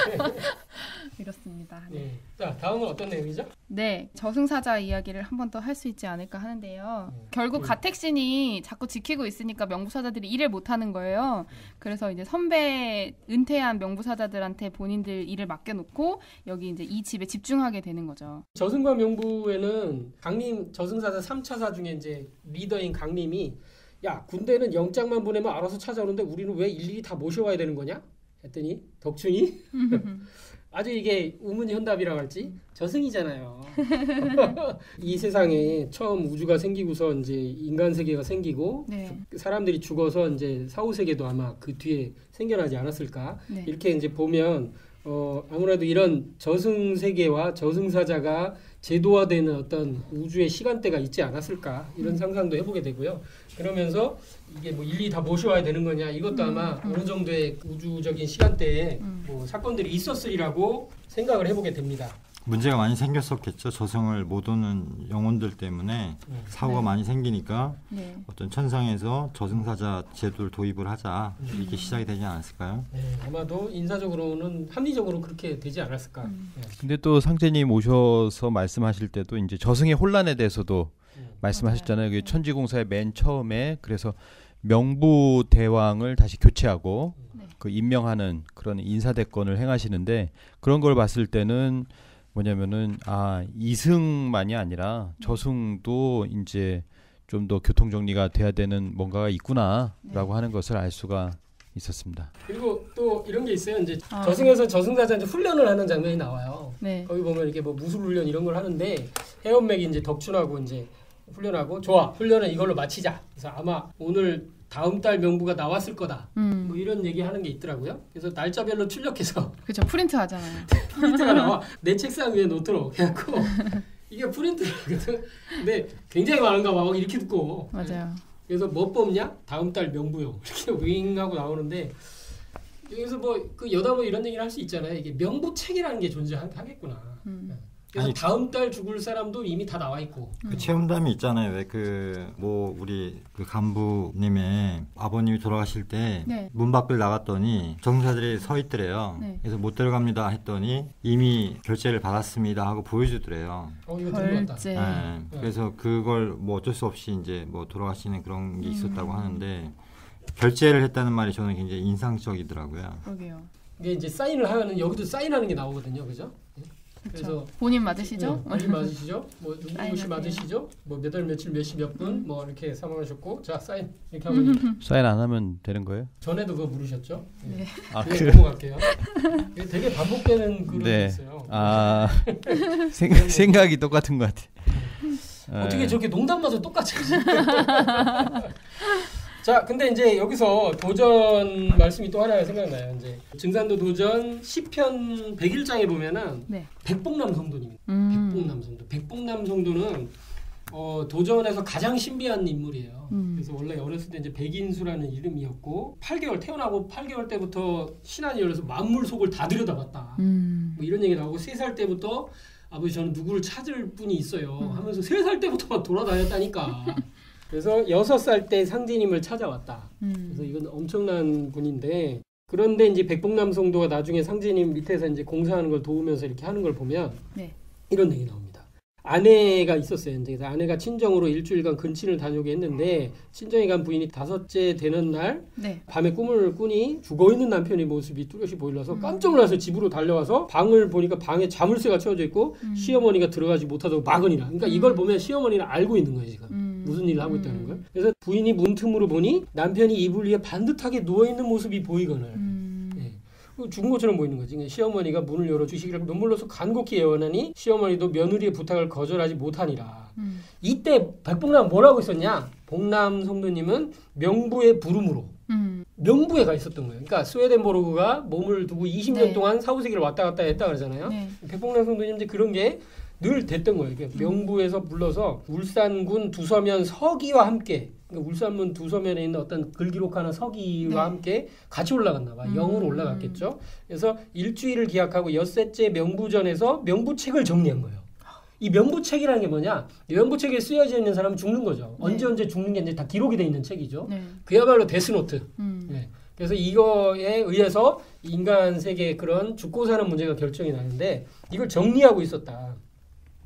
이렇습니다. 네. 자, 다음은 어떤 내용이죠? 네, 저승사자 이야기를 한 번 더 할 수 있지 않을까 하는데요. 결국 가택신이 자꾸 지키고 있으니까 명부사자들이 일을 못하는 거예요. 그래서 이제 선배 은퇴한 명부사자들한테 본인들 일을 맡겨놓고 여기 이제 이 집에 집중하게 되는 거죠. 저승과 명부에는 강림 저승사자 3차사 중에 이제 리더인 강림이 야, 군대는 영장만 보내면 알아서 찾아오는데 우리는 왜 일일이 다 모셔와야 되는 거냐? 했더니 덕준이 아주 이게 우문현답이라고 할지 저승이잖아요. 이 세상에 처음 우주가 생기고서 이제 인간 세계가 생기고 네. 사람들이 죽어서 이제 사후 세계도 아마 그 뒤에 생겨나지 않았을까? 네. 이렇게 이제 보면 아무래도 이런 저승 세계와 저승사자가 제도화되는 어떤 우주의 시간대가 있지 않았을까 이런 상상도 해보게 되고요. 그러면서 이게 뭐 일일이 다 모셔와야 되는 거냐 이것도 아마 어느 정도의 우주적인 시간대에 뭐 사건들이 있었으리라고 생각을 해보게 됩니다. 문제가 많이 생겼었겠죠. 저승을 못 오는 영혼들 때문에 사고가 네. 많이 생기니까 네. 어떤 천상에서 저승사자 제도를 도입을 하자 이렇게 시작이 되지 않았을까요? 네, 아마도 인사적으로는 합리적으로 그렇게 되지 않았을까. 네. 근데 또 상제님 오셔서 말씀하실 때도 이제 저승의 혼란에 대해서도 말씀하셨잖아요. 그 천지공사의 맨 처음에 그래서 명부 대왕을 다시 교체하고 그 임명하는 그런 인사대권을 행하시는데 그런 걸 봤을 때는 뭐냐면은 이승만이 아니라 저승도 이제 좀 더 교통 정리가 돼야 되는 뭔가가 있구나라고 하는 것을 알 수가 있었습니다. 그리고 또 이런 게 있어요. 이제 저승에서 저승사자 이제 훈련을 하는 장면이 나와요. 네. 거기 보면 이렇게 뭐 무술 훈련 이런 걸 하는데 해엄맥이 이제 덕춘하고 이제 훈련하고 좋아 훈련은 이걸로 마치자. 그래서 아마 오늘 다음 달 명부가 나왔을 거다. 뭐 이런 얘기하는 게 있더라고요. 그래서 날짜별로 출력해서 그렇죠. 프린트 하잖아요. 프린트가 나와 내 책상 위에 놓도록 해갖고 이게 프린트거든. 근데 굉장히 많은가 봐. 막 이렇게 듣고. 맞아요. 그래서 뭐 뽑냐? 다음 달 명부요. 이렇게 윙 하고 나오는데 여기서 뭐 그 여담 뭐 이런 얘기를 할 수 있잖아요. 이게 명부책이라는 게 존재하겠구나. 그래서 아니, 다음 달 죽을 사람도 이미 다 나와 있고. 그 체험담이 있잖아요. 왜 우리 그 간부님의 아버님이 돌아가실 때 네. 문 밖을 나갔더니 정사들이 서 있더래요. 네. 그래서 못 들어갑니다 했더니 이미 결제를 받았습니다 하고 보여주더래요. 이거 들은 것 같다. 결제. 네. 그래서 그걸 뭐 어쩔 수 없이 이제 뭐 돌아가시는 그런 게 있었다고 하는데 결제를 했다는 말이 저는 굉장히 인상적이더라고요. 그러게요. 이게 이제 사인을 하는 여기도 사인하는 게 나오거든요, 그죠? 그래서 본인 맞으시죠? 본인 맞으시죠? 뭐 누구시 사인하세요. 맞으시죠? 뭐 몇 월 며칠 몇 시 몇 분 뭐 이렇게 사망하셨고 자 사인 이렇게 하면 사인 안 하면 되는 거예요? 전에도 그거 물으셨죠? 네. 네, 넘어갈게요. 이게 되게 반복되는 그런 게 있어요. 생각이 똑같은 것 같아. 어떻게 저렇게 농담마저 똑같이 하지? 자, 근데 이제 여기서 도전 말씀이 또 하나 생각나요. 이제 증산도 도전 10편 101장에 보면은 네. 백봉남 성도님. 백봉남 성도. 백봉남 성도는 도전에서 가장 신비한 인물이에요. 그래서 원래 어렸을 때 이제 백인수라는 이름이었고 8개월 태어나고 8개월 때부터 신안이 열려서 만물 속을 다 들여다봤다. 뭐 이런 얘기 나오고 3살 때부터 아버지 저는 누구를 찾을 분이 있어요 하면서 3살 때부터 돌아다녔다니까. 그래서 6살 때 상제님을 찾아왔다. 그래서 이건 엄청난 분인데 그런데 이제 백봉남 성도가 나중에 상제님 밑에서 이제 공사하는 걸 도우면서 이렇게 하는 걸 보면 네. 이런 얘기 나옵니다. 아내가 있었어요. 그래서 아내가 친정으로 일주일간 근친을 다녀오게 했는데 친정에 간 부인이 5째 되는 날 네. 밤에 꿈을 꾸니 죽어있는 남편의 모습이 뚜렷이 보일러서 깜짝 놀라서 집으로 달려와서 방을 보니까 방에 자물쇠가 채워져 있고 시어머니가 들어가지 못하도록 막으니라. 그러니까 이걸 보면 시어머니는 알고 있는 거예요. 지금 무슨 일을 하고 있다는 걸. 그래서 부인이 문틈으로 보니 남편이 이불 위에 반듯하게 누워있는 모습이 보이거늘 죽은 것처럼 보이는 거지. 그러니까 시어머니가 문을 열어주시기를 눈물로서 간곡히 애원하니 시어머니도 며느리의 부탁을 거절하지 못하니라. 이때 백봉남 뭐라고 있었냐? 복남 성도님은 명부의 부름으로 명부에 가 있었던 거예요. 그러니까 스웨덴보르그가 몸을 두고 20년 네. 동안 사후세계를 왔다 갔다 했다 그러잖아요. 네. 백봉남 성도님 이제 그런 게 늘 됐던 거예요. 그러니까 명부에서 불러서 울산군 두서면 서기와 함께 그러니까 울산문 두서면에 있는 어떤 글기록하는 서기와 네. 함께 같이 올라갔나 봐. 영으로 올라갔겠죠. 그래서 일주일을 기약하고 엿새째 명부전에서 명부책을 정리한 거예요. 이 명부책이라는 게 뭐냐? 이 명부책에 쓰여져 있는 사람은 죽는 거죠. 네. 언제 죽는 게 이제 다 기록이 돼 있는 책이죠. 네. 그야말로 데스노트. 네. 그래서 이거에 의해서 인간 세계의 그런 죽고 사는 문제가 결정이 나는데 이걸 정리하고 있었다.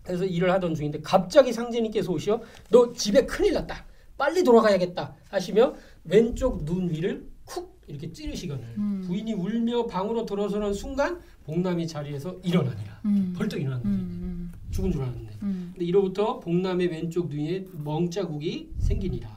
그래서 일을 하던 중인데 갑자기 상제님께서 오시어 너 집에 큰일 났다. 빨리 돌아가야겠다 하시며 왼쪽 눈 위를 쿡 이렇게 찌르시거늘 부인이 울며 방으로 들어서는 순간 복남이 자리에서 일어나니라. 벌떡 일어난 거죠. 죽은 줄 알았는데. 근데 이로부터 복남의 왼쪽 눈에 멍자국이 생기니라.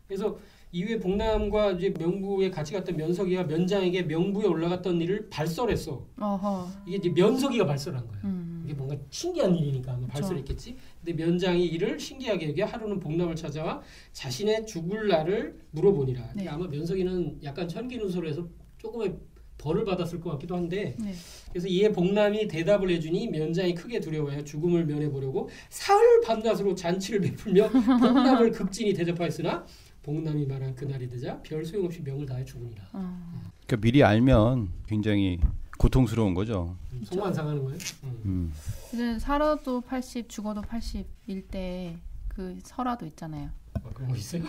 그래서 이후에 복남과 이제 명부에 같이 갔던 면석이가 면장에게 명부에 올라갔던 일을 발설했어. 어허. 이게 이제 면석이가 발설한 거예요. 이게 뭔가 신기한 일이니까 아마 발설했겠지. 근데 면장이 이를 신기하게 여겨 하루는 복남을 찾아와 자신의 죽을 날을 물어보니라. 네. 아마 면석이는 약간 천기누설에서 조금의 벌을 받았을 것 같기도 한데 네. 그래서 이에 복남이 대답을 해주니 면장이 크게 두려워해 죽음을 면해보려고 사흘 밤낮으로 잔치를 베풀며 복남을 극진히 대접하였으나 복남이 말한 그날이 되자 별 소용없이 명을 다해 죽으니라. 그러니까 미리 알면 굉장히 고통스러운 거죠. 속만 상하는 거예요. 이제 살아도 80, 죽어도 80일 때 그 설화도 있잖아요. 그런 거 있어요?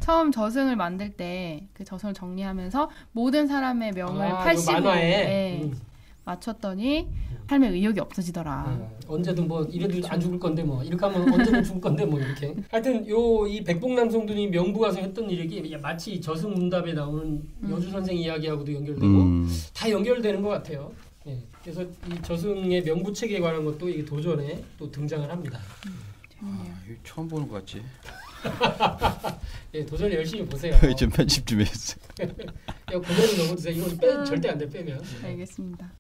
처음 저승을 만들 때 그 저승을 정리하면서 모든 사람의 명을 80으로 만화에 맞췄더니 삶에 의욕이 없어지더라. 언제든 뭐 이래도 안 죽을 건데 뭐 이렇게 하면 언제든 죽을 건데 뭐 이렇게. 하여튼 이 백봉남 성도님이 명부 가서 했던 일이 마치 저승문답에 나오는 여주 선생 이야기하고도 연결되고 다 연결되는 것 같아요. 예, 그래서 이 저승의 명부책에 관한 것도 이 도전에 또 등장을 합니다. 이거 처음 보는 것 같지. 예, 도전을 열심히 보세요. 좀 편집 좀 했어. 고개를 넘어주세요. 이건 절대 안 돼 빼면. 알겠습니다.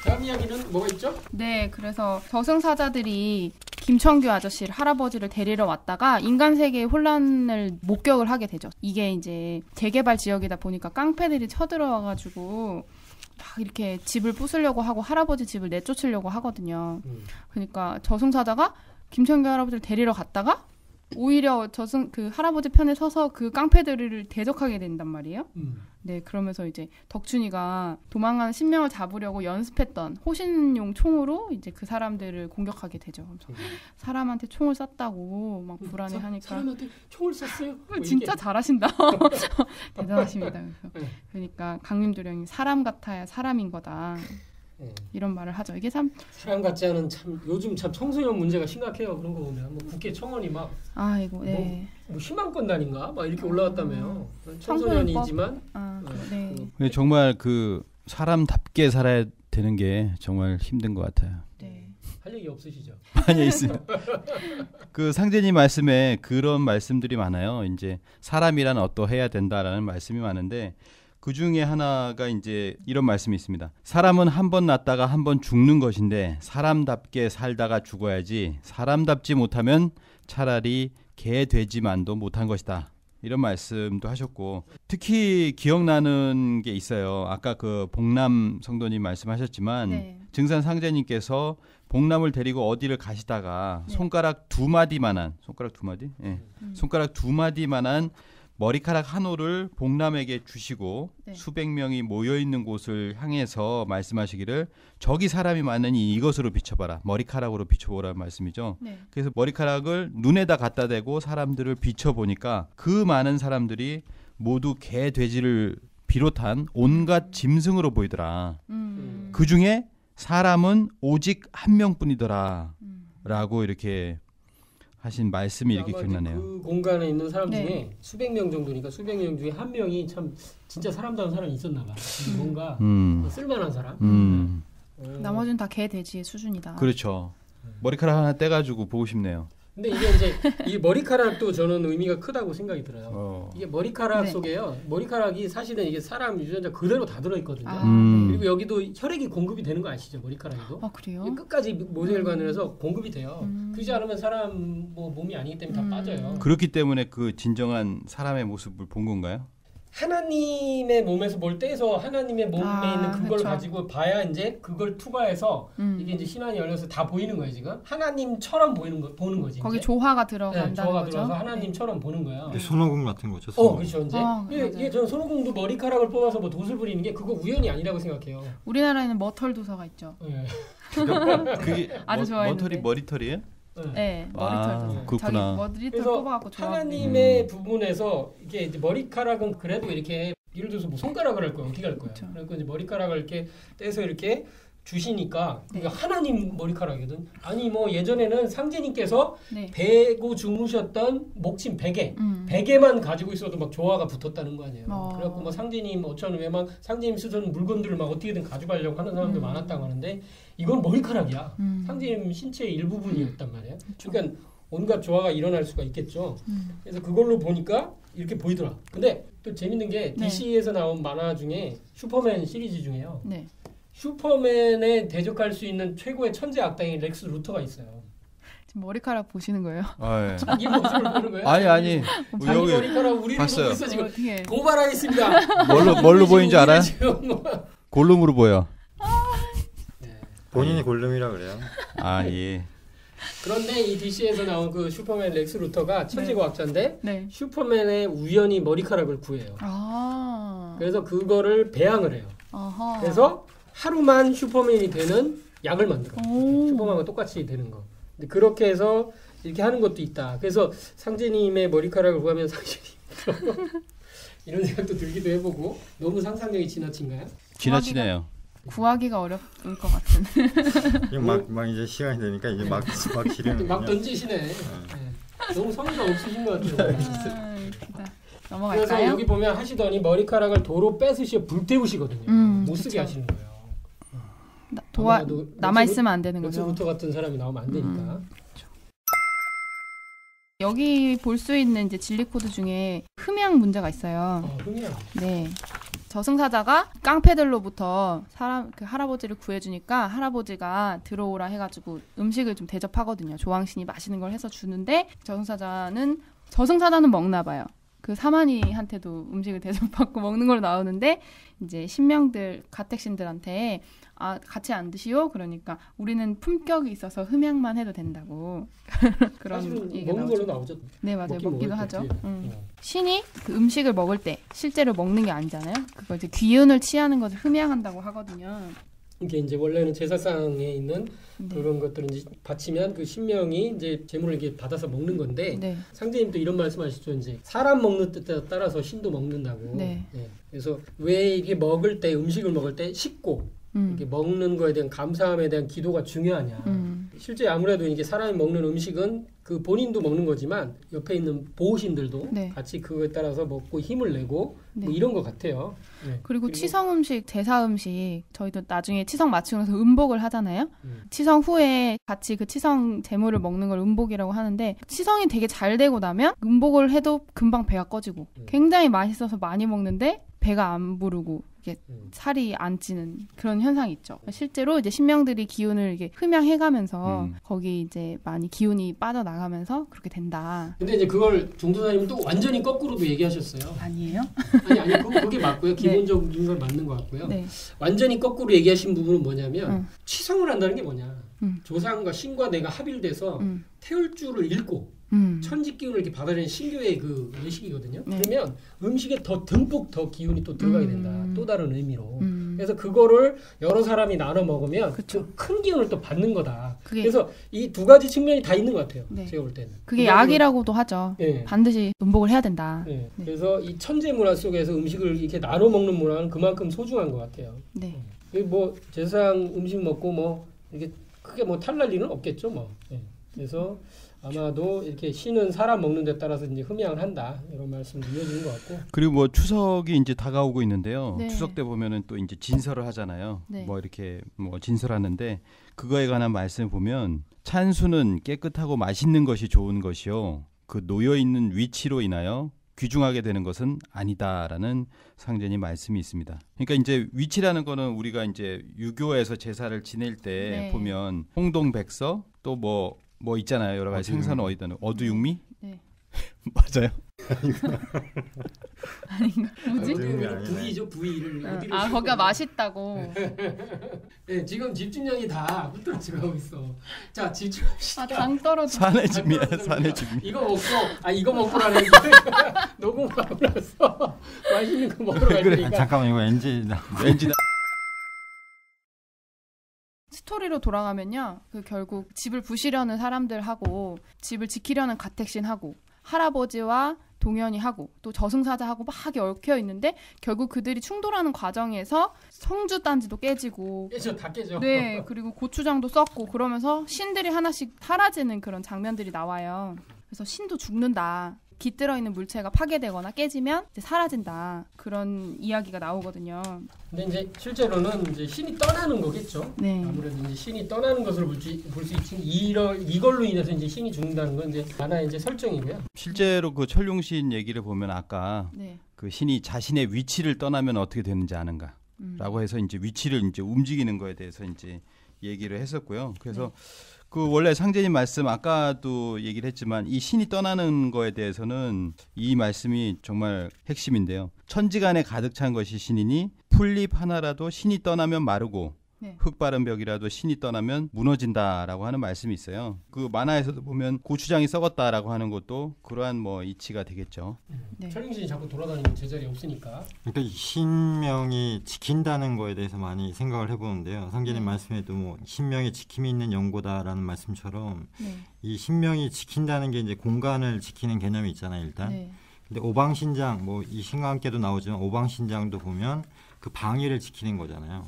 다음 이야기는 뭐가 있죠? 네, 그래서 저승사자들이 김청규 아저씨를 할아버지를 데리러 왔다가 인간 세계의 혼란을 목격을 하게 되죠. 이게 이제 재개발 지역이다 보니까 깡패들이 쳐들어와가지고 막 이렇게 집을 부수려고 하고 할아버지 집을 내쫓으려고 하거든요. 그러니까 저승사자가 김청규 할아버지를 데리러 갔다가 오히려 그 할아버지 편에 서서 그 깡패들을 대적하게 된단 말이에요. 네, 그러면서 이제 덕춘이가 도망가는 신명을 잡으려고 연습했던 호신용 총으로 이제 그 사람들을 공격하게 되죠. 사람한테 총을 쐈다고 막 불안해하니까 사람한테 총을 쐈어요? 진짜 잘하신다. 대단하십니다. 그러니까 강림도령이 사람 같아야 사람인 거다. 이런 말을 하죠. 이게 참 사람 같지 않은 참 요즘 참 청소년 문제가 심각해요. 그런 거 보면 뭐 국회 청원이 막 아이고 네. 뭐 희망 건단인가 막 이렇게 올라왔다며요. 청소년이지만 네, 정말 그 사람답게 살아야 되는 게 정말 힘든 것 같아요. 네. 할 얘기 없으시죠? 많이 있습니다. 그 상제님 말씀에 그런 말씀들이 많아요. 이제 사람이란 어떠해야 된다라는 말씀이 많은데. 그 중에 하나가 이제 이런 말씀이 있습니다. 사람은 한 번 낳다가 한 번 죽는 것인데 사람답게 살다가 죽어야지 사람답지 못하면 차라리 개 돼지만도 못한 것이다. 이런 말씀도 하셨고 특히 기억나는 게 있어요. 아까 그 봉남 성도님 말씀하셨지만 네. 증산 상제님께서 봉남을 데리고 어디를 가시다가 네. 손가락 두 마디만한 손가락 두 마디만한 머리카락 한 올을 봉남에게 주시고 네. 수백 명이 모여있는 곳을 향해서 말씀하시기를 저기 사람이 많으니 이것으로 비춰봐라. 머리카락으로 비춰보라는 말씀이죠. 네. 그래서 머리카락을 눈에다 갖다 대고 사람들을 비춰보니까 그 많은 사람들이 모두 개, 돼지를 비롯한 온갖 짐승으로 보이더라. 그 중에 사람은 오직 한 명뿐이더라. 라고 이렇게 하신 말씀이 이렇게 기억나네요. 그 공간에 있는 사람 중에 네. 수백 명 정도니까 수백 명 중에 한 명이 참 진짜 사람다운 사람이 있었나 봐. 뭔가 쓸만한 사람. 나머지는 다 개 돼지의 수준이다. 그렇죠. 머리카락 하나 떼가지고 보고 싶네요. 근데 이게 이제 이 머리카락도 저는 의미가 크다고 생각이 들어요. 이게 머리카락 네. 속에요. 머리카락이 사실은 이게 사람 유전자 그대로 다 들어있거든요. 그리고 여기도 혈액이 공급이 되는 거 아시죠? 머리카락에도. 아 그래요? 끝까지 모세혈관을 해서 공급이 돼요. 그렇지 않으면 사람 뭐 몸이 아니기 때문에 다 빠져요. 그렇기 때문에 그 진정한 사람의 모습을 본 건가요? 하나님의 몸에서 뭘 떼서 하나님의 몸에 있는 그걸 그쵸. 가지고 봐야 이제 그걸 투과해서 이게 이제 신안이 열려서 다 보이는 거예요 지금. 하나님처럼 보는 거지. 거기 이제. 조화가 네, 들어간다는 조화가 거죠. 들어서 하나님처럼 보는 거예요. 손오공 같은 거죠. 손오공. 그렇죠. 이제 맞아요. 이게 저는 손오공도 머리카락을 뽑아서 뭐 돛을 부리는 게 그거 우연이 아니라고 생각해요. 우리나라에는 머털 도사가 있죠. 네. 그게 아주 좋아했는데. 머리털이에요? 네, 머리털 도사. 그렇구나. 자기 머리털 그래서 뽑아갖고 좋아하는. 하나님의 부분에서 이게 이제 머리카락은 그래도 이렇게 예를 들어서 뭐 손가락을 할 거야 어떻게 할 거야? 그러니까 이제 머리카락을 이렇게 떼서 이렇게 주시니까 이게 하나님 머리카락이거든. 아니 뭐 예전에는 상제님께서 네. 베고 주무셨던 목침 베개 베개만 가지고 있어도 막 조화가 붙었다는 거 아니에요. 그래갖고 뭐 상제님 어쩌는 왜막 상제님 쓰던 물건들을 막 어떻게든 가져가려고 하는 사람도 많았다고 하는데 이건 머리카락이야. 상제님 신체의 일부분이었단 말이에요. 그러니까 온갖 조화가 일어날 수가 있겠죠. 그래서 그걸로 보니까 이렇게 보이더라. 근데 또 재밌는 게 DC에서 나온 만화 중에 슈퍼맨 시리즈 중에요. 네. 슈퍼맨에 대적할 수 있는 최고의 천재 악당인 렉스 루터가 있어요. 지금 머리카락 보시는 거예요? 아, 예. 자기 모습을 보는 거예요? 아니 자기 여기 머리카락 우리를 봤어요. 보고 있어 지금. 어떻게? 고발하겠습니다. 뭘로 보이는지 알아요? 지금 골룸으로 보여. 본인이 골룸이라 그래요. 아 예. 그런데 이 DC에서 나온 그 슈퍼맨 렉스 루터가 천재과학자인데 네. 슈퍼맨의 우연히 머리카락을 구해요. 그래서 그거를 배양을 해요. 아하. 그래서 하루만 슈퍼맨이 되는 약을 만들어요. 슈퍼맨과 똑같이 되는 거. 근데 그렇게 해서 이렇게 하는 것도 있다. 그래서 상제님의 머리카락을 구하면 상제님 이런 생각도 들기도 해보고 너무 상상력이 지나친가요? 지나치네요. 구하기가 어려울 것 같은. 막 이제 시간이 되니까 이제 막 지르는. 막 던지시네. 네. 너무 성의가 없으신 것 같아요. 넘어갈까요? 그래서 여기 보면 하시더니 머리카락을 도로 뺏으시어 불태우시거든요. 못 쓰게 하시는 거예요. 남아 있으면 안 되는 거죠. 루터 같은 사람이 나오면 안 되니까. 여기 볼 수 있는 이제 진리 코드 중에 흠양 문제가 있어요. 흠양. 네. 저승사자가 깡패들로부터 그 할아버지를 구해주니까 할아버지가 들어오라 해가지고 음식을 좀 대접하거든요. 조왕신이 맛있는 걸 해서 주는데 저승사자는 먹나 봐요. 그 사마니한테도 음식을 대접받고 먹는 걸로 나오는데 이제 신명들 가택신들한테 같이 안 드시오? 그러니까 우리는 품격이 있어서 흠양만 해도 된다고. 그런 얘기가 먹는 걸로 나오죠. 네, 맞아요. 먹기도 하죠. 신이 그 음식을 먹을 때 실제로 먹는 게 아니잖아요. 그거 이제 귀운을 취하는 것을 흠양한다고 하거든요. 이게 이제 원래는 제사상에 있는 그런 것들은 이제 바치면 그 신명이 이제 제물을 이렇게 받아서 먹는 건데 상제님도 이런 말씀하시죠. 이제 사람 먹는 뜻에 따라서 신도 먹는다고. 네. 그래서 왜 이게 먹을 때 음식을 먹을 때 식고 이렇게 먹는 거에 대한 감사함에 대한 기도가 중요하냐. 실제 아무래도 이게 사람이 먹는 음식은 그 본인도 먹는 거지만 옆에 있는 보호신들도 같이 그거에 따라서 먹고 힘을 내고 뭐 이런 것 같아요. 그리고 치성 음식, 제사 음식 저희도 나중에 치성 마치고 나서 음복을 하잖아요. 치성 후에 같이 그 치성 제물을 먹는 걸 음복이라고 하는데 치성이 되게 잘 되고 나면 음복을 해도 금방 배가 꺼지고 굉장히 맛있어서 많이 먹는데 배가 안 부르고 이게 살이 안 찌는 그런 현상이 있죠. 실제로 이제 신명들이 기운을 이게 흠양해가면서 거기 이제 많이 기운이 빠져나가면서 그렇게 된다. 근데 이제 그걸 종도사님은 또 완전히 거꾸로도 얘기하셨어요. 아니에요? 아니 그게 맞고요. 기본적인 건 맞는 것 같고요. 완전히 거꾸로 얘기하신 부분은 뭐냐면 치성을 한다는 게 뭐냐. 조상과 신과 내가 합일돼서 태울 줄을 읽고 천지 기운을 이렇게 받아들이는 신교의 그 예식이거든요. 그러면 음식에 더 듬뿍 더 기운이 또 들어가게 된다. 또 다른 의미로. 그래서 그거를 여러 사람이 나눠 먹으면 그 큰 기운을 또 받는 거다. 그래서 이 두 가지 측면이 다 있는 것 같아요. 제가 볼 때는. 그게 약이라고도 하죠. 반드시 음복을 해야 된다. 그래서 이 천재 문화 속에서 음식을 이렇게 나눠 먹는 문화는 그만큼 소중한 것 같아요. 뭐 제사상 음식 먹고 뭐 이게 크게 뭐 탈날 일은 없겠죠, 뭐. 그래서 아마도 이렇게 신은 사람 먹는 데 따라서 이제 흠양을 한다 이런 말씀도 이어지는 것 같고. 그리고 뭐 추석이 이제 다가오고 있는데요. 추석 때 보면은 또 이제 진설을 하잖아요. 뭐 이렇게 뭐 진설하는데 그거에 관한 말씀을 보면 찬수는 깨끗하고 맛있는 것이 좋은 것이요. 그 놓여 있는 위치로 인하여 귀중하게 되는 것은 아니다라는 상제님 말씀이 있습니다. 그러니까 이제 위치라는 거는 우리가 이제 유교에서 제사를 지낼 때 보면 홍동백서 또 뭐 있잖아요. 여러 가지 생선 어디다는 어두육미? 맞아요. 아닌가? 뭐지? 부위죠, 부위를. 거기가 맛있다고. 네, 지금 집중력이 다 흐트러지고 있어. 자, 집중합시다. 당 떨어져. 산해집이야, 산해집. 이거 먹고라는 녹음하고 나서 맛있는 거 먹으러 갈 테니까. 잠깐만, 이거 NG. 스토리로 돌아가면요. 결국 집을 부시려는 사람들하고 집을 지키려는 가택신하고 할아버지와 동현이하고 또 저승사자하고 막 얽혀 있는데 결국 그들이 충돌하는 과정에서 성주단지도 깨지고 다 깨져. 네, 그리고 고추장도 썩고 그러면서 신들이 하나씩 사라지는 그런 장면들이 나와요. 그래서 신도 죽는다. 깃들어 있는 물체가 파괴되거나 깨지면 이제 사라진다. 그런 이야기가 나오거든요. 근데 이제 실제로는 이제 신이 떠나는 거겠죠. 아무래도 이제 신이 떠나는 것을 볼 수 있지. 이걸로 인해서 이제 신이 죽는다는 건 이제 하나의 이제 설정이고요. 실제로 그 철룡신 얘기를 보면 아까 그 신이 자신의 위치를 떠나면 어떻게 되는지 아는가라고 해서 이제 위치를 이제 움직이는 거에 대해서 이제 얘기를 했었고요. 그래서 그 원래 상제님 말씀 아까도 얘기를 했지만 이 신이 떠나는 거에 대해서는 이 말씀이 정말 핵심인데요. 천지간에 가득 찬 것이 신이니 풀잎 하나라도 신이 떠나면 마르고 흙 바른 벽이라도 신이 떠나면 무너진다라고 하는 말씀이 있어요. 그 만화에서도 보면 고추장이 썩었다라고 하는 것도 그러한 뭐 이치가 되겠죠. 철룡신이 자꾸 돌아다니는 제자리에 없으니까. 그러니까 신명이 지킨다는 거에 대해서 많이 생각을 해보는데요. 상제님 말씀에도 뭐 신명이 지킴이 있는 연고다라는 말씀처럼 이 신명이 지킨다는 게 이제 공간을 지키는 개념이 있잖아요. 일단. 근데 오방신장 뭐 이 신과 함께도 나오지만 오방신장도 보면 그 방위를 지키는 거잖아요.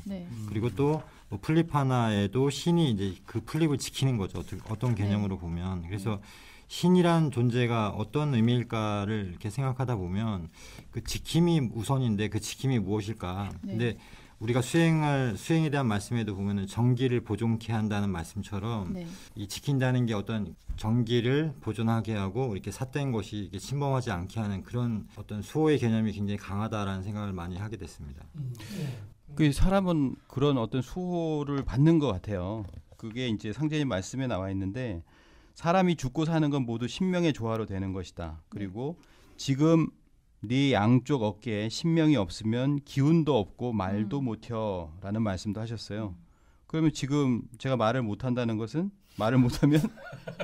그리고 또 뭐 풀립 하나에도 신이 이제 그 풀립을 지키는 거죠. 어떤 개념으로 보면. 그래서 신이란 존재가 어떤 의미일까를 이렇게 생각하다 보면 그 지킴이 우선인데 그 지킴이 무엇일까? 근데 우리가 수행에 대한 말씀에도 보면은 정기를 보존케 한다는 말씀처럼 네. 이 지킨다는 게 어떤 정기를 보존하게 하고 이렇게 삿된 것이 이렇게 침범하지 않게 하는 그런 어떤 수호의 개념이 굉장히 강하다라는 생각을 많이 하게 됐습니다. 그 사람은 그런 어떤 수호를 받는 것 같아요. 그게 이제 상제님 말씀에 나와 있는데 사람이 죽고 사는 건 모두 신명의 조화로 되는 것이다. 그리고 지금 네 양쪽 어깨에 신명이 없으면 기운도 없고 말도 못해라는 말씀도 하셨어요. 그러면 지금 제가 말을 못한다는 것은 말을 못하면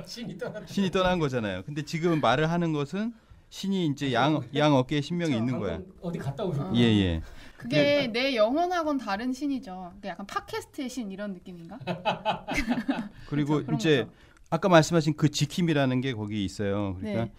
신이 떠난 거잖아요. 근데 지금 말을 하는 것은 신이 이제 양 어깨에 신명이 있는 거야. 어디 갔다 오셨고. 예. 그게 내 영혼하고는 다른 신이죠. 약간 팟캐스트의 신 이런 느낌인가? 그리고 그렇죠, 이제 거죠. 아까 말씀하신 그 지킴이라는 게 거기 있어요. 그러니까 네.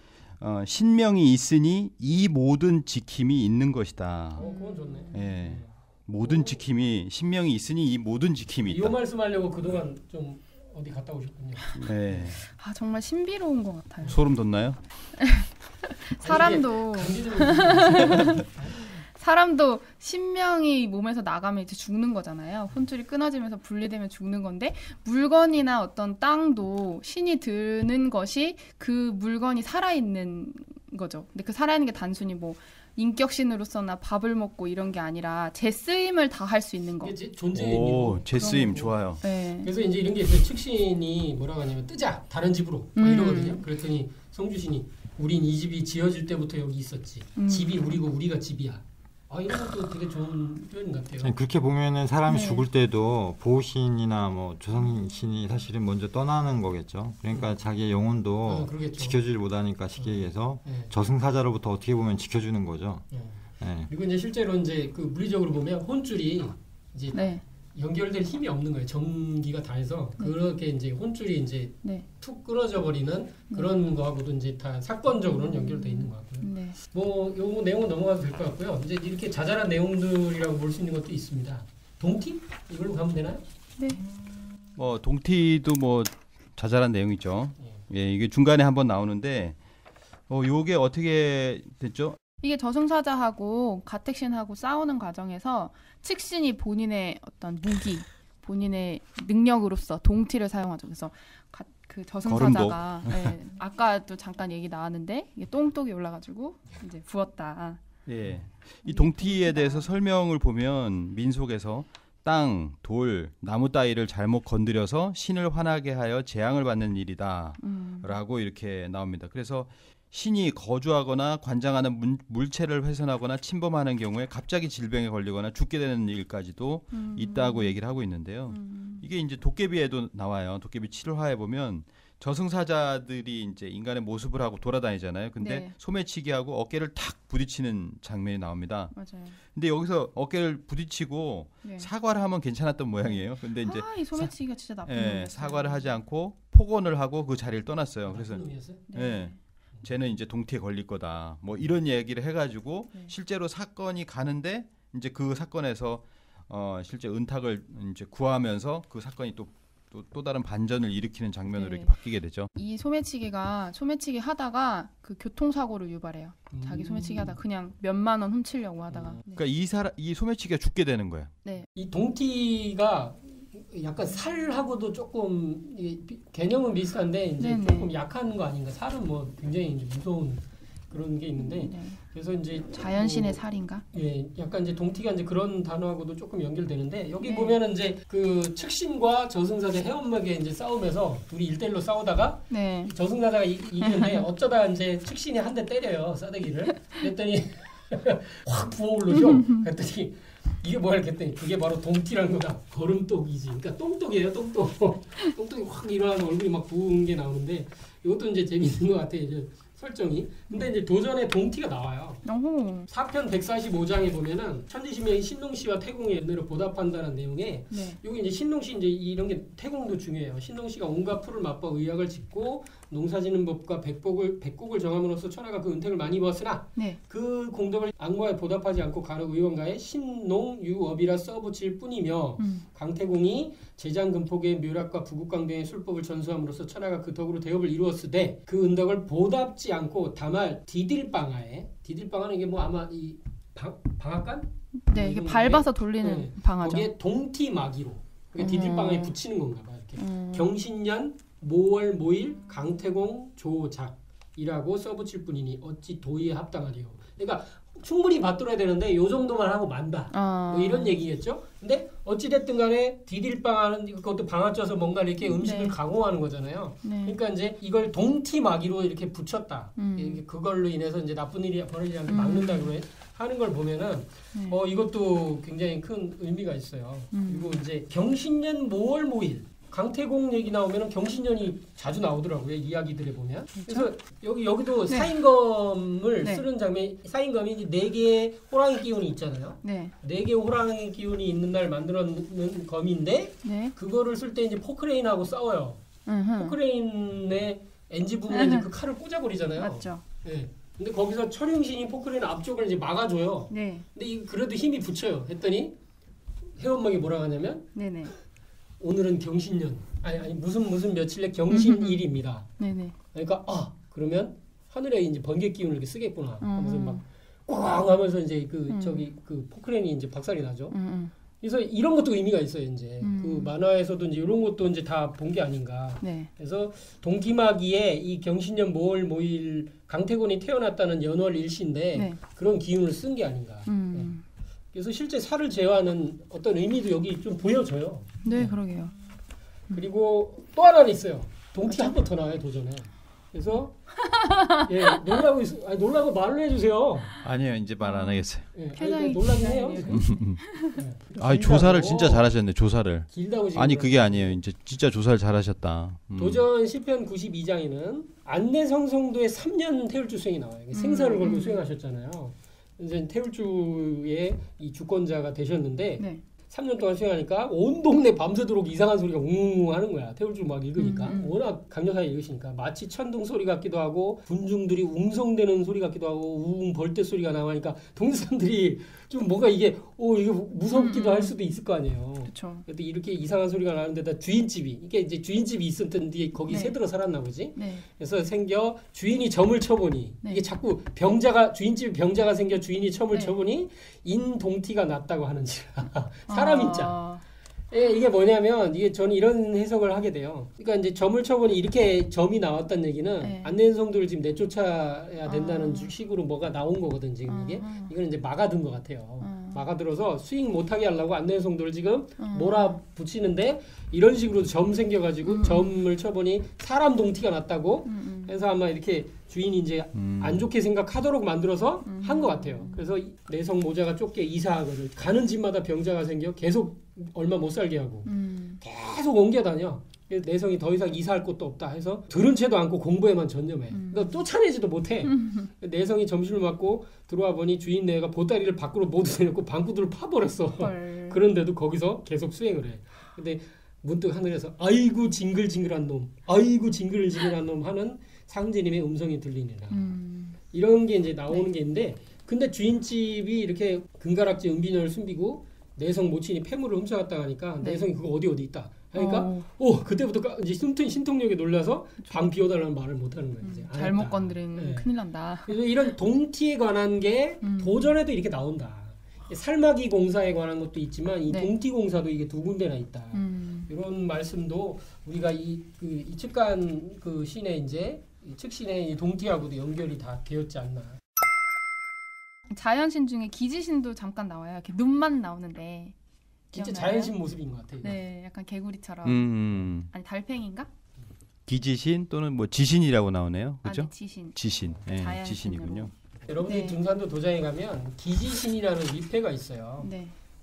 신명이 있으니 이 모든 지킴이 있는 것이다. 그건 좋네. 예. 모든 지킴이 신명이 있으니 이 모든 지킴이 이 있다. 말씀하려고 그동안 좀 어디 갔다 오셨군요. 네. 아 정말 신비로운 것 같아요. 소름 돋나요? 사람도 신명이 몸에서 나가면 이제 죽는 거잖아요. 혼줄이 끊어지면서 분리되면 죽는 건데 물건이나 어떤 땅도 신이 드는 것이 그 물건이 살아있는 거죠. 근데 그 살아있는 게 단순히 뭐 인격신으로서나 밥을 먹고 이런 게 아니라 제 쓰임을 다 할 수 있는 거. 이게 존재의 의미고. 제 쓰임 좋아요. 네. 그래서 이제 이런 게 있어요. 측신이 뭐라고 하냐면 뜨자 다른 집으로 막 이러거든요. 그랬더니 성주신이 우린 이 집이 지어질 때부터 여기 있었지. 집이 우리고 우리가 집이야. 이런 것도 되게 좋은 표현 같아요. 그렇게 보면은 사람이 네. 죽을 때도 보호신이나 뭐 조상신이 사실은 먼저 떠나는 거겠죠. 그러니까 자기의 영혼도 지켜주질 못하니까 쉽게 얘기해서 저승사자로부터 어떻게 보면 지켜주는 거죠. 네. 그리고 이제 실제로 이제 그 물리적으로 보면 혼줄이 이제 네. 연결될 힘이 없는 거예요. 전기가 다 해서 그렇게 이제 혼줄이 이제 툭 끊어져 버리는 그런 거하고도 이제 다 사건적으로는 연결돼 있는 것 같고요. 네. 뭐 요 내용은 넘어가도 될 것 같고요. 이제 이렇게 자잘한 내용들이라고 볼 수 있는 것도 있습니다. 동티? 이걸로 가면 되나요? 네. 동티도 뭐 자잘한 내용이죠. 예, 이게 중간에 한번 나오는데 요게 어떻게 됐죠? 이게 저승사자하고 가택신하고 싸우는 과정에서 측신이 본인의 어떤 무기, 본인의 능력으로서 동티를 사용하죠. 그래서 그 저승사자가 아까도 잠깐 얘기 나왔는데 이게 똥똑이 올라가지고 이제 부었다. 예, 이 동티에 대해서 설명을 보면 민속에서 땅, 돌, 나무 따위를 잘못 건드려서 신을 화나게 하여 재앙을 받는 일이다라고 이렇게 나옵니다. 그래서 신이 거주하거나 관장하는 물체를 훼손하거나 침범하는 경우에 갑자기 질병에 걸리거나 죽게 되는 일까지도 있다고 얘기를 하고 있는데요. 이게 이제 도깨비에도 나와요. 도깨비 7화에 보면 저승사자들이 이제 인간의 모습을 하고 돌아다니잖아요. 근데 소매치기하고 어깨를 탁 부딪히는 장면이 나옵니다. 맞아요. 근데 여기서 어깨를 부딪히고 사과를 하면 괜찮았던 모양이에요. 근데 이제 이 소매치기가 진짜 나쁜 놈이었어요. 사과를 하지 않고 폭언을 하고 그 자리를 떠났어요. 그래서 쟤는 이제 동티에 걸릴 거다. 뭐 이런 얘기를 해가지고 실제로 사건이 가는데 이제 그 사건에서 실제 은탁을 이제 구하면서 그 사건이 또 다른 반전을 일으키는 장면으로 이렇게 바뀌게 되죠. 이 소매치기 하다가 그 교통사고를 유발해요. 자기 소매치기 하다 그냥 몇만 원 훔치려고 하다가. 그러니까 이 소매치기가 죽게 되는 거예요. 네. 이 동티가 약간 살하고도 조금 개념은 비슷한데 이제 조금 약한 거 아닌가? 살은 뭐 굉장히 이제 무서운 그런 게 있는데 그래서 이제 자연신의 살인가? 예, 약간 이제 동티가 이제 그런 단어하고도 조금 연결되는데 여기 보면은 이제 그 측신과 저승사자 해엄막에 이제 싸우면서 둘이 1대1로 싸우다가 저승사자가 이기는데 어쩌다 이제 측신이 한 대 때려요 싸대기를. 그랬더니 확 부어오르죠. 그랬더니 이게 뭐야 했더니 그게 바로 동티라는 거다. 거름독이지. 그러니까 똥독이에요. 똥독. 똥독이 확 일어나서 얼굴이 막 부은 게 나오는데 이것도 이제 재밌는 것 같아요. 이제 설정이. 근데 이제 도전에 동티가 나와요. 4편 145장에 보면은 천지신명이 신농씨와 태공의 연애를 보답한다는 내용에 여기 이제 신농씨 이제 이런 게 태공도 중요해요. 신농씨가 온갖 풀을 맛봐 의약을 짓고 농사지는 법과 백곡을 정함으로써 천하가 그 은택을 많이 입었으나 그 공덕을 악마에 보답하지 않고 간혹 의원가에 신농유업이라 써붙일 뿐이며 강태공이 제장금폭의 묘락과 부국강등의 술법을 전수함으로써 천하가 그 덕으로 대업을 이루었으되 그 은덕을 보답지 않고 다만 디딜방하에 디딜방하는 게 뭐 아마 이 방앗간? 네, 이게 밟아서 돌리는 네. 방아죠. 거기에 동티마기로 디딜방에 붙이는 건가 봐. 이렇게 경신년 모월 모일 강태공 조작이라고 써붙일 뿐이니 어찌 도의에 합당하리요. 그러니까 충분히 받들어야 되는데 요 정도만 하고 만다. 뭐 이런 얘기겠죠. 근데 어찌됐든 간에 디딜방하는 그것도 방아 쪄서 뭔가 이렇게 음식을 강호하는 거잖아요. 그러니까 이제 이걸 동티마기로 이렇게 붙였다. 이렇게 그걸로 인해서 이제 나쁜 일이 벌어지지 않게 막는다고 하는 걸 보면은 이것도 굉장히 큰 의미가 있어요. 그리고 이제 경신년 모월 모일 강태공 얘기 나오면은 경신년이 자주 나오더라고요. 이야기들에 보면. 그래서 여기도 사인검을 쓰는 장면, 사인검이 4개의 호랑이 기운이 있잖아요. 4개의 호랑이 기운이 있는 날 만들어놓는 검인데 그거를 쓸 때 이제 포크레인하고 싸워요. 포크레인의 엔지 부분에 이제 그 칼을 꽂아버리잖아요. 맞죠. 네. 근데 거기서 철용신이 포크레인 앞쪽을 이제 막아줘요. 근데 그래도 힘이 붙여요. 했더니 회원막이 뭐라고 하냐면 오늘은 경신년 아니 무슨 며칠에 경신일입니다. 그러니까 그러면 하늘에 이제 번개 기운을 이렇게 쓰겠구나 하면서 막 꽝 하면서 이제 그 포크레인이 이제 박살이 나죠. 그래서 이런 것도 의미가 있어요. 이제 그 만화에서도 이제 이런 것도 이제 다 본 게 아닌가. 그래서 동기마기에 이 경신년 모월 모일 강태곤이 태어났다는 연월 일시인데 그런 기운을 쓴 게 아닌가. 그래서 실제 살을 제어하는 어떤 의미도 여기 좀 보여져요. 네, 그러게요. 그리고 또 하나는 있어요. 동티 한 번 더 나와요, 도전에. 그래서 놀라고 말을 해주세요. 아니요, 이제 말 안 하겠어요. 놀라긴 해요. 조사를 진짜 잘하셨네. 조사를. 길다고 아니 그게 아니에요. 이제 진짜 조사를 잘하셨다. 도전 시편 92장에는 안내성성도의 3년 태울주 수행이 나와요. 생사를 걸고 수행하셨잖아요. 이제 태울주의 이 주권자가 되셨는데 3년 동안 수행하니까 온 동네 밤새도록 이상한 소리가 웅웅 하는 거야. 태울주 막 읽으니까. 워낙 강력하게 읽으시니까. 마치 천둥 소리 같기도 하고 군중들이 웅성대는 소리 같기도 하고 우웅 벌떼 소리가 나오니까 동네 사람들이 좀 뭔가 이게 무섭기도 할 수도 있을 거 아니에요. 그래도 이렇게 이상한 소리가 나는데다 주인집이 이게 이제 주인집이 있었던 뒤에 거기 새들어 살았나 보지. 그래서 생겨 주인이 점을 쳐보니 이게 자꾸 주인집에 병자가 생겨 주인이 점을 쳐보니 인동티가 났다고 하는지라. 사람인자. 이게 뭐냐면 저는 이런 해석을 하게 돼요. 그러니까 이제 점을 쳐보니 이렇게 점이 나왔다는 얘기는 안내성도를 지금 내쫓아야 된다는 식으로 뭐가 나온 거거든 지금 이게. 이건 이제 막아둔 것 같아요. 막아들어서 수익 못하게 하려고 안내성도를 지금 몰아붙이는데 이런 식으로 점 생겨가지고 점을 쳐보니 사람 동티가 났다고 해서 아마 이렇게 주인이 이제 안 좋게 생각하도록 만들어서 한 것 같아요. 그래서 내성 모자가 좁게 이사하거든. 가는 집마다 병자가 생겨 계속 얼마 못 살게 하고 계속 옮겨 다녀. 내성이 더 이상 이사할 곳도 없다 해서 들은 채도 않고 공부에만 전념해. 그러니까 쫓아내지도 못해. 내성이 점심을 맞고 들어와 보니 주인 내가 보따리를 밖으로 모두 내놓고 방구들을 파버렸어. 그런데도 거기서 계속 수행을 해. 근데 문득 하늘에서 아이고 징글징글한 놈, 아이고 징글징글한 놈 하는 상제님의 음성이 들리니라. 이런 게 이제 나오는 게 있는데 근데 주인집이 이렇게 금가락지 은비녀를 숨기고 내성 모친이 폐물을 훔쳐갔다 하니까 내성이 그거 어디 있다. 그러니까 그때부터 이제 신통력에 놀라서 방 비워달라는 말을 못하는 거예요. 이제 잘못 건드리면 큰일 난다. 그래서 이런 동티에 관한 게 도전에도 이렇게 나온다. 살마기 공사에 관한 것도 있지만 이 동티 공사도 이게 2군데나 있다. 이런 말씀도 우리가 이 측간 그 신의 이제 측신의 이 동티하고도 연결이 다 되었지 않나. 자연신 중에 기지신도 잠깐 나와요. 이렇게 눈만 나오는데. 진짜 자연신 모습인 것 같아요. 네, 약간 개구리처럼. 아니 달팽인가? 기지신 또는 뭐 지신이라고 나오네요. 그렇죠? 지신. 네, 지신이군요. 여러분들이 등산도 도장에 가면 기지신이라는 위패가 있어요.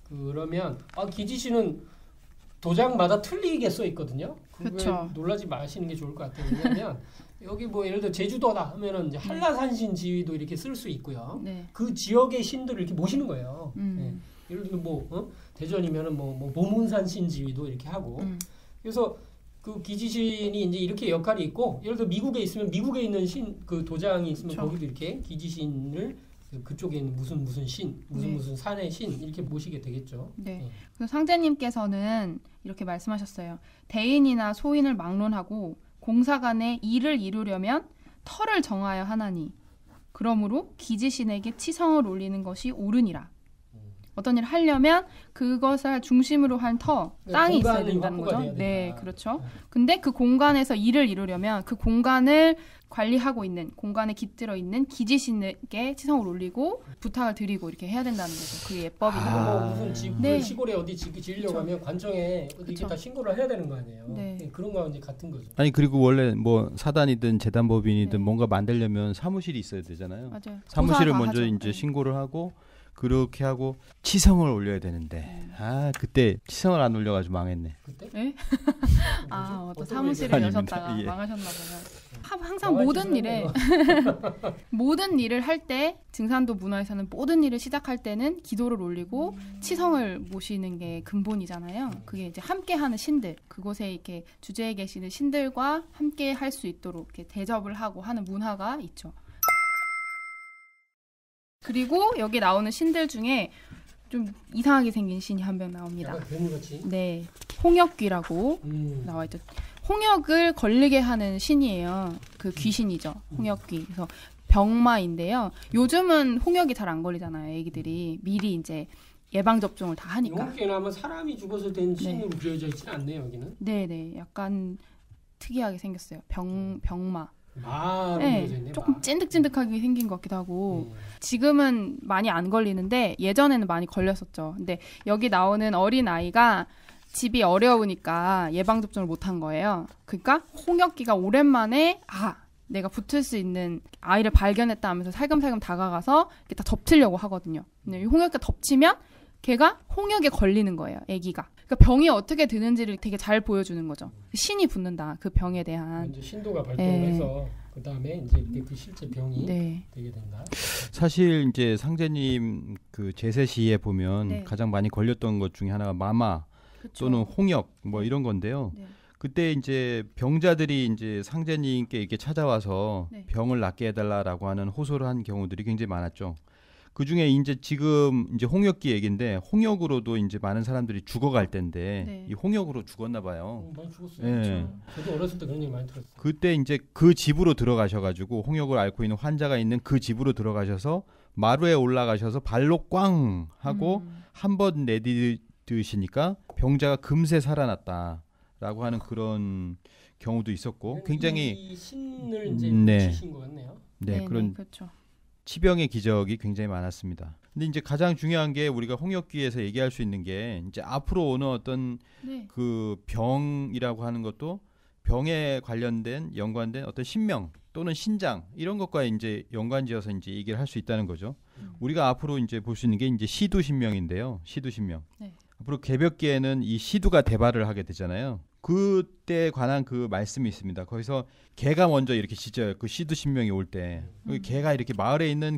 그러면 기지신은 도장마다 틀리게 써 있거든요. 그거 놀라지 마시는 게 좋을 것 같아요. 왜냐하면 여기 뭐 예를 들어 제주도다 하면은 이제 한라산신 지위도 이렇게 쓸 수 있고요. 그 지역의 신들을 이렇게 모시는 거예요. 예를 들면 대전이면은 모문산신 지위도 이렇게 하고. 그래서 그 기지신이 이제 이렇게 역할이 있고 예를 들어 미국에 있으면 미국에 있는 신 그 도장이 있으면 거기도 이렇게 기지신을 그쪽에 있는 무슨 신, 무슨 산의 신 이렇게 모시게 되겠죠. 그래서 상제님께서는 이렇게 말씀하셨어요. 대인이나 소인을 막론하고 공사 간에 일을 이루려면 터를 정하여 하나니 그러므로 기지신에게 치성을 올리는 것이 옳으니라. 어떤 일을 하려면 그것을 중심으로 한 땅이 있어야 된다는 거죠. 네, 그렇죠. 근데 그 공간에서 일을 이루려면 그 공간을 관리하고 있는, 공간에 깃들어 있는 기지신에게 치성을 올리고 부탁을 드리고 이렇게 해야 된다는 거죠. 그게 예법이다. 무슨 집 시골에 어디 지으려고 하면 관청에 이렇게 다 신고를 해야 되는 거 아니에요. 네. 그런 거와 이제 같은 거죠. 아니 그리고 원래 뭐 사단이든 재단법인이든 뭔가 만들려면 사무실이 있어야 되잖아요. 맞아요. 사무실을 먼저 하죠. 이제 신고를 하고 그렇게 하고 치성을 올려야 되는데 그때 치성을 안 올려가지고 망했네. 그때? 네? 어떤 사무실을 여셨다가 망하셨나 보요. 항상 모든 일에 모든 일을 할 때 증산도 문화에서는 모든 일을 시작할 때는 기도를 올리고 치성을 모시는 게 근본이잖아요. 그게 이제 함께하는 신들, 그곳에 이렇게 주제에 계시는 신들과 함께 할 수 있도록 이렇게 대접을 하고 하는 문화가 있죠. 그리고 여기 나오는 신들 중에 좀 이상하게 생긴 신이 한 명 나옵니다. 약간 괴물같이? 네, 홍역귀라고 나와 있죠. 홍역을 걸리게 하는 신이에요. 그 귀신이죠. 홍역귀. 그래서 병마인데요. 요즘은 홍역이 잘 안 걸리잖아요. 애기들이 미리 이제 예방 접종을 다 하니까. 홍역귀는 아마 사람이 죽어서 된 신으로 그려져 있지는 않네요, 여기는. 네, 약간 특이하게 생겼어요. 병마. 네, 조금 찐득찐득하게 생긴 것 같기도 하고 지금은 많이 안 걸리는데 예전에는 많이 걸렸었죠. 근데 여기 나오는 어린 아이가 집이 어려우니까 예방접종을 못한 거예요. 그러니까 홍역귀가 오랜만에 내가 붙을 수 있는 아이를 발견했다 하면서 살금살금 다가가서 이렇게 다 덮치려고 하거든요. 근데 이 홍역귀가 덮치면 걔가 홍역에 걸리는 거예요. 아기가. 그러니까 병이 어떻게 드는지를 되게 잘 보여주는 거죠. 신이 붙는다. 그 병에 대한. 이제 신도가 발동을 해서 그 다음에 이제 그 실제 병이 되게 된다. 사실 이제 상제님 그 제세시에 보면 가장 많이 걸렸던 것 중에 하나가 마마 또는 홍역 뭐 이런 건데요. 그때 이제 병자들이 이제 상제님께 이렇게 찾아와서 병을 낫게 해달라라고 하는 호소를 한 경우들이 굉장히 많았죠. 그 중에 이제 지금 이제 홍역기 얘기인데 홍역으로도 이제 많은 사람들이 죽어갈 때인데 이 홍역으로 죽었나 봐요. 많이 죽었어요. 저도 어렸을 때 그런 얘기 많이 들었어요. 그때 이제 그 집으로 들어가셔가지고 홍역을 앓고 있는 환자가 있는 그 집으로 들어가셔서 마루에 올라가셔서 발로 꽝 하고 한 번 내디드시니까 병자가 금세 살아났다라고 하는 그런 경우도 있었고 굉장히 이 신을 이제 주신 것 같네요. 그런. 그렇죠. 치병의 기적이 굉장히 많았습니다. 근데 이제 가장 중요한 게 우리가 홍역귀에서 얘기할 수 있는 게 이제 앞으로 오는 어떤 그 병이라고 하는 것도 병에 관련된 연관된 어떤 신명 또는 신장 이런 것과 이제 연관지어서 이제 얘기를 할 수 있다는 거죠. 우리가 앞으로 이제 볼 수 있는 게 이제 시두신명인데요. 시두신명. 앞으로 개벽기에는 이 시두가 대발을 하게 되잖아요. 그때 관한 그 말씀이 있습니다. 거기서 개가 먼저 이렇게 짖어요. 그 시두신명이 올 때. 개가 이렇게 마을에 있는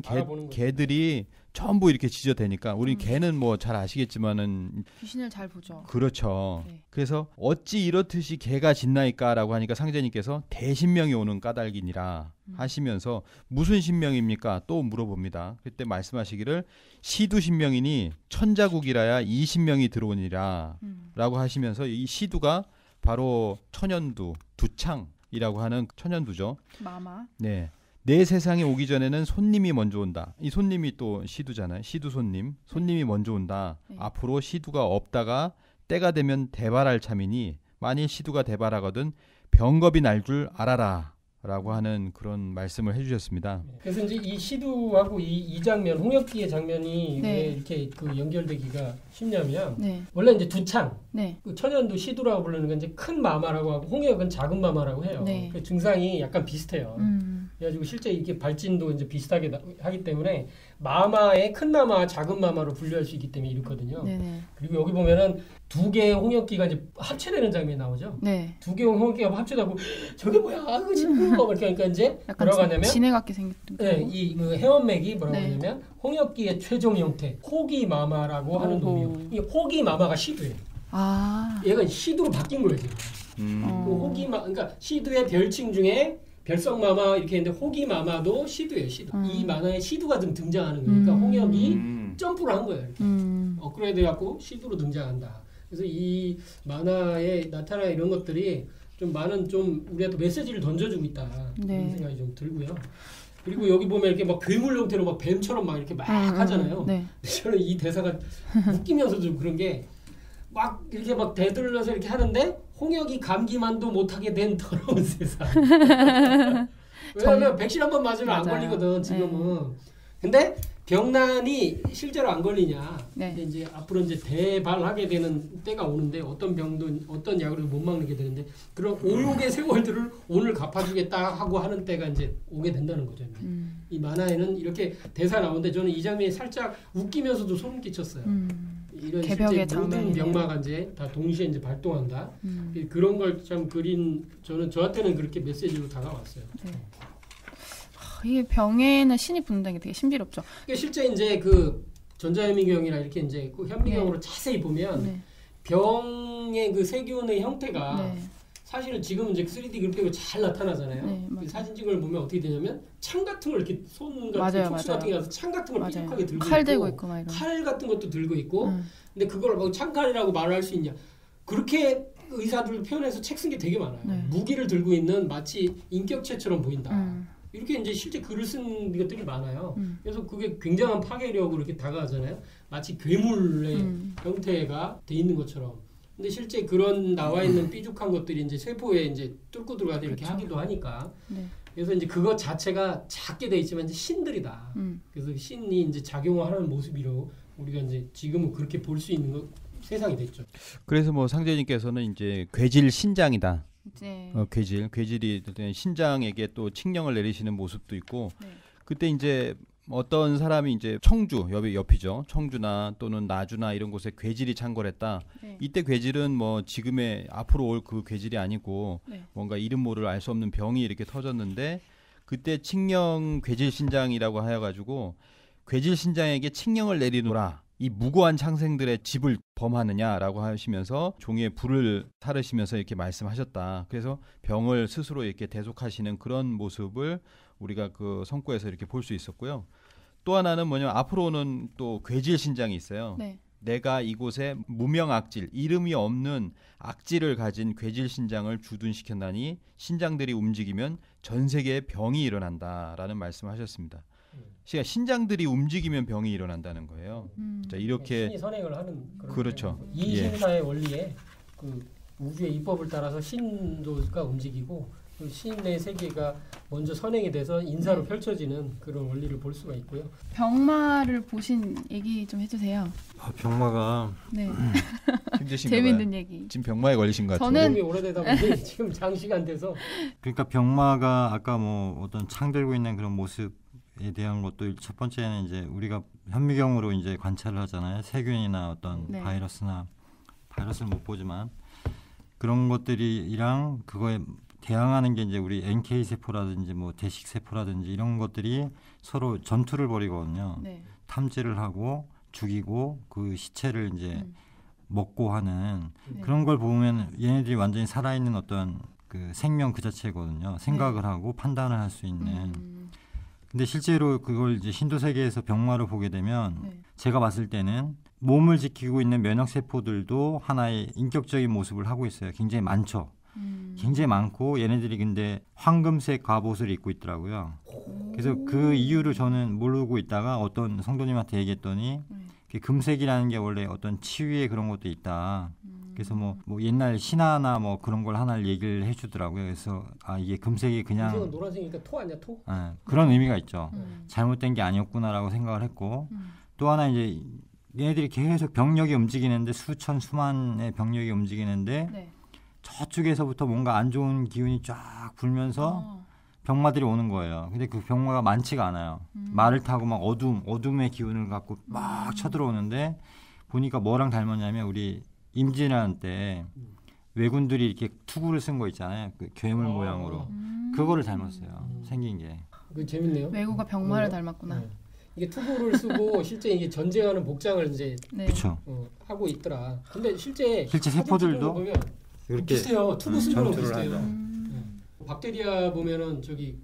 개들이 전부 이렇게 짖어대니까 우리 개는 뭐 잘 아시겠지만은 귀신을 잘 보죠. 그렇죠. 그래서 어찌 이렇듯이 개가 짖나이까라고 하니까 상제님께서 대신명이 오는 까닭이니라 하시면서 무슨 신명입니까? 또 물어봅니다. 그때 말씀하시기를 시두신명이니 천자국이라야 이 신명이 들어오니라 라고 하시면서 이 시두가 바로 천연두, 두창이라고 하는 천연두죠. 마마. 내 세상에 오기 전에는 손님이 먼저 온다. 이 손님이 또 시두잖아요. 시두 손님이 먼저 온다. 앞으로 시두가 없다가 때가 되면 대발할 참이니 만일 시두가 대발하거든 병겁이 날 줄 알아라. 라고 하는 그런 말씀을 해주셨습니다. 그래서 이제 이 시두하고 이 장면, 홍역기의 장면이 왜 이렇게 그 연결되기가 쉽냐면 원래 이제 두창, 그 천연두 시두라고 부르는 건 이제 큰 마마라고 하고 홍역은 작은 마마라고 해요. 그 증상이 약간 비슷해요. 그래가지고 실제 이렇게 발진도 이제 비슷하게 하기 때문에 마마의 큰 마마, 작은 마마로 분류할 수 있기 때문에 이렇거든요. 그리고 여기 보면은 두 개의 홍역기가 이제 합체되는 장면이 나오죠. 두 개의 홍역기가 합체되고 저게 뭐야? 아이고 지금 이렇게 하니까 이제 뭐라고 하냐면 지네 같게 생겼던 이 회원맥이 뭐라고 하냐면 홍역기의 최종 형태 호기마마라고 하는 놈이요. 이 호기마마가 시두예요. 얘가 시두로 바뀐 거예요 지금. 그 호기마, 그러니까 시두의 별칭 중에 별성마마 이렇게 했는데 호기마마도 시두예요. 시두. 이 만화에 시두가 좀 등장하는 거니까 홍역이 점프를 한 거예요. 이렇게. 업그레이드 해갖고 시두로 등장한다. 그래서 이 만화에 나타나는 이런 것들이 좀 많은 좀 우리한테 메시지를 던져주고 있다. 그런 생각이 좀 들고요. 그리고 여기 보면 이렇게 막 괴물 형태로 막 뱀처럼 막 이렇게 막 하잖아요. 네. 저는 이 대사가 웃기면서도 그런 게 막 이렇게 막 대들러서 이렇게 하는데 홍역이 감기만도 못하게 된 더러운 세상. 왜냐면 백신 한 번 맞으면 안 걸리거든 지금은. 네. 근데 병난이 실제로 안 걸리냐. 네. 근데 이제 앞으로 이제 대발하게 되는 때가 오는데 어떤 병도 어떤 약으로 못 막게 되는데 그런 오욕의 세월들을 오늘 갚아주겠다 하고 하는 때가 이제 오게 된다는 거죠. 이 만화에는 이렇게 대사 나오는데 저는 이 장면이 살짝 웃기면서도 소름 끼쳤어요. 이런 실제 모든 병마가 이제 다 동시에 이제 발동한다. 그런 걸 참 그린 저한테는 그렇게 메시지로 다가왔어요. 네. 이게 병에는 신이 붙는다는 게 되게 신비롭죠. 그러니까 실제 이제 그 전자현미경이나 이렇게 이제 그 현미경으로 자세히 보면 병의 그 세균의 형태가 사실은 지금은 이제 3D 그래픽으로 잘 나타나잖아요. 그 사진 찍을 보면 어떻게 되냐면 창 같은 걸 이렇게 손 같은 촉수 같은 게 나서 창 같은 걸 삐죽하게 들고 칼 들고 있고 막 이런. 칼 같은 것도 들고 있고. 근데 그걸 뭐 창칼이라고 말할 수 있냐? 그렇게 의사들 표현해서 책 쓴 게 되게 많아요. 무기를 들고 있는 마치 인격체처럼 보인다. 이렇게 이제 실제 글을 쓴 것들이 많아요. 그래서 그게 굉장한 파괴력으로 이렇게 다가가잖아요. 마치 괴물의 형태가 돼 있는 것처럼. 근데 실제 그런 나와 있는 삐죽한 것들이 이제 세포에 이제 뚫고 들어가서 이렇게 하기도 하니까. 그래서 이제 그것 자체가 작게 돼 있지만 이제 신들이다. 그래서 신이 이제 작용하는 모습으로 우리가 이제 지금은 그렇게 볼 수 있는 세상이 됐죠. 그래서 뭐 상제님께서는 이제 괴질 신장이다. 네. 괴질이 신장에게 또 칙령을 내리시는 모습도 있고 그때 이제 어떤 사람이 이제 청주 옆이죠. 청주나 또는 나주나 이런 곳에 괴질이 창궐했다. 이때 괴질은 뭐 지금의 앞으로 올 그 괴질이 아니고 뭔가 이름 모를 알 수 없는 병이 이렇게 터졌는데 그때 칙령 괴질 신장이라고 하여가지고 괴질 신장에게 칙령을 내리노라. 이 무고한 창생들의 집을 범하느냐라고 하시면서 종이에 불을 사르시면서 이렇게 말씀하셨다. 그래서 병을 스스로 이렇게 대속하시는 그런 모습을 우리가 그 성구에서 이렇게 볼 수 있었고요. 또 하나는 뭐냐면 앞으로는 또 괴질 신장이 있어요. 내가 이곳에 무명악질, 이름이 없는 악질을 가진 괴질 신장을 주둔시켰나니 신장들이 움직이면 전 세계에 병이 일어난다라는 말씀을 하셨습니다. 그러니까 신장들이 움직이면 병이 일어난다는 거예요. 자, 이렇게 신이 선행을 하는 그런 그렇죠. 이 신사의 원리에 그 우주의 이법을 따라서 신도가 움직이고 그 신의 세계가 먼저 선행이 돼서 인사로 펼쳐지는 그런 원리를 볼 수가 있고요. 병마를 보신 얘기 좀 해주세요. 병마가 재밌는 얘기. 지금 병마에 걸리신 것 같아요. 저는 오래되다 보니 지금 장시간 돼서 그러니까 병마가 아까 뭐 어떤 창 들고 있는 그런 모습 에 대한 것도 첫 번째는 이제 우리가 현미경으로 이제 관찰을 하잖아요. 세균이나 어떤 바이러스를 못 보지만 그런 것들이랑 그거에 대항하는 게 이제 우리 NK 세포라든지 뭐 대식 세포라든지 이런 것들이 서로 전투를 벌이거든요. 탐지를 하고 죽이고 그 시체를 이제 먹고 하는 그런 걸 보면 얘네들이 완전히 살아있는 어떤 그 생명 그 자체거든요. 생각을 하고 판단을 할 수 있는. 근데 실제로 그걸 이제 신도 세계에서 병마로 보게 되면 제가 봤을 때는 몸을 지키고 있는 면역 세포들도 하나의 인격적인 모습을 하고 있어요. 굉장히 많죠. 굉장히 많고 얘네들이 근데 황금색 갑옷을 입고 있더라고요. 그래서 그 이유를 저는 모르고 있다가 어떤 성도님한테 얘기했더니 금색이라는 게 원래 어떤 치유의 그런 것도 있다. 그래서 뭐 옛날 신화나 뭐 그런 걸 하나 얘기를 해주더라고요. 그래서 이게 금색이 그냥 금색은 노란색이니까 토 아니야 토? 그런 의미가 있죠. 잘못된 게 아니었구나라고 생각을 했고 또 하나 이제 얘네들이 계속 병력이 움직이는데 수만의 병력이 움직이는데 저쪽에서부터 뭔가 안 좋은 기운이 쫙 불면서 병마들이 오는 거예요. 근데 그 병마가 많지가 않아요. 말을 타고 막 어둠의 기운을 갖고 막 쳐들어오는데 보니까 뭐랑 닮았냐면 우리 임진왜란 때 왜군들이 이렇게 투구를 쓴 거 있잖아요. 그 괴물 모양으로. 그거를 닮았어요. 생긴 게. 그 재밌네요. 왜구가 병마를 닮았구나. 이게 투구를 쓰고 실제 이게 전쟁하는 복장을 이제 하고 있더라. 근데 실제 세포들도 보면 이렇게 비슷해요. 투구 쓰는 거랑 비슷해요. 박테리아 보면은 저기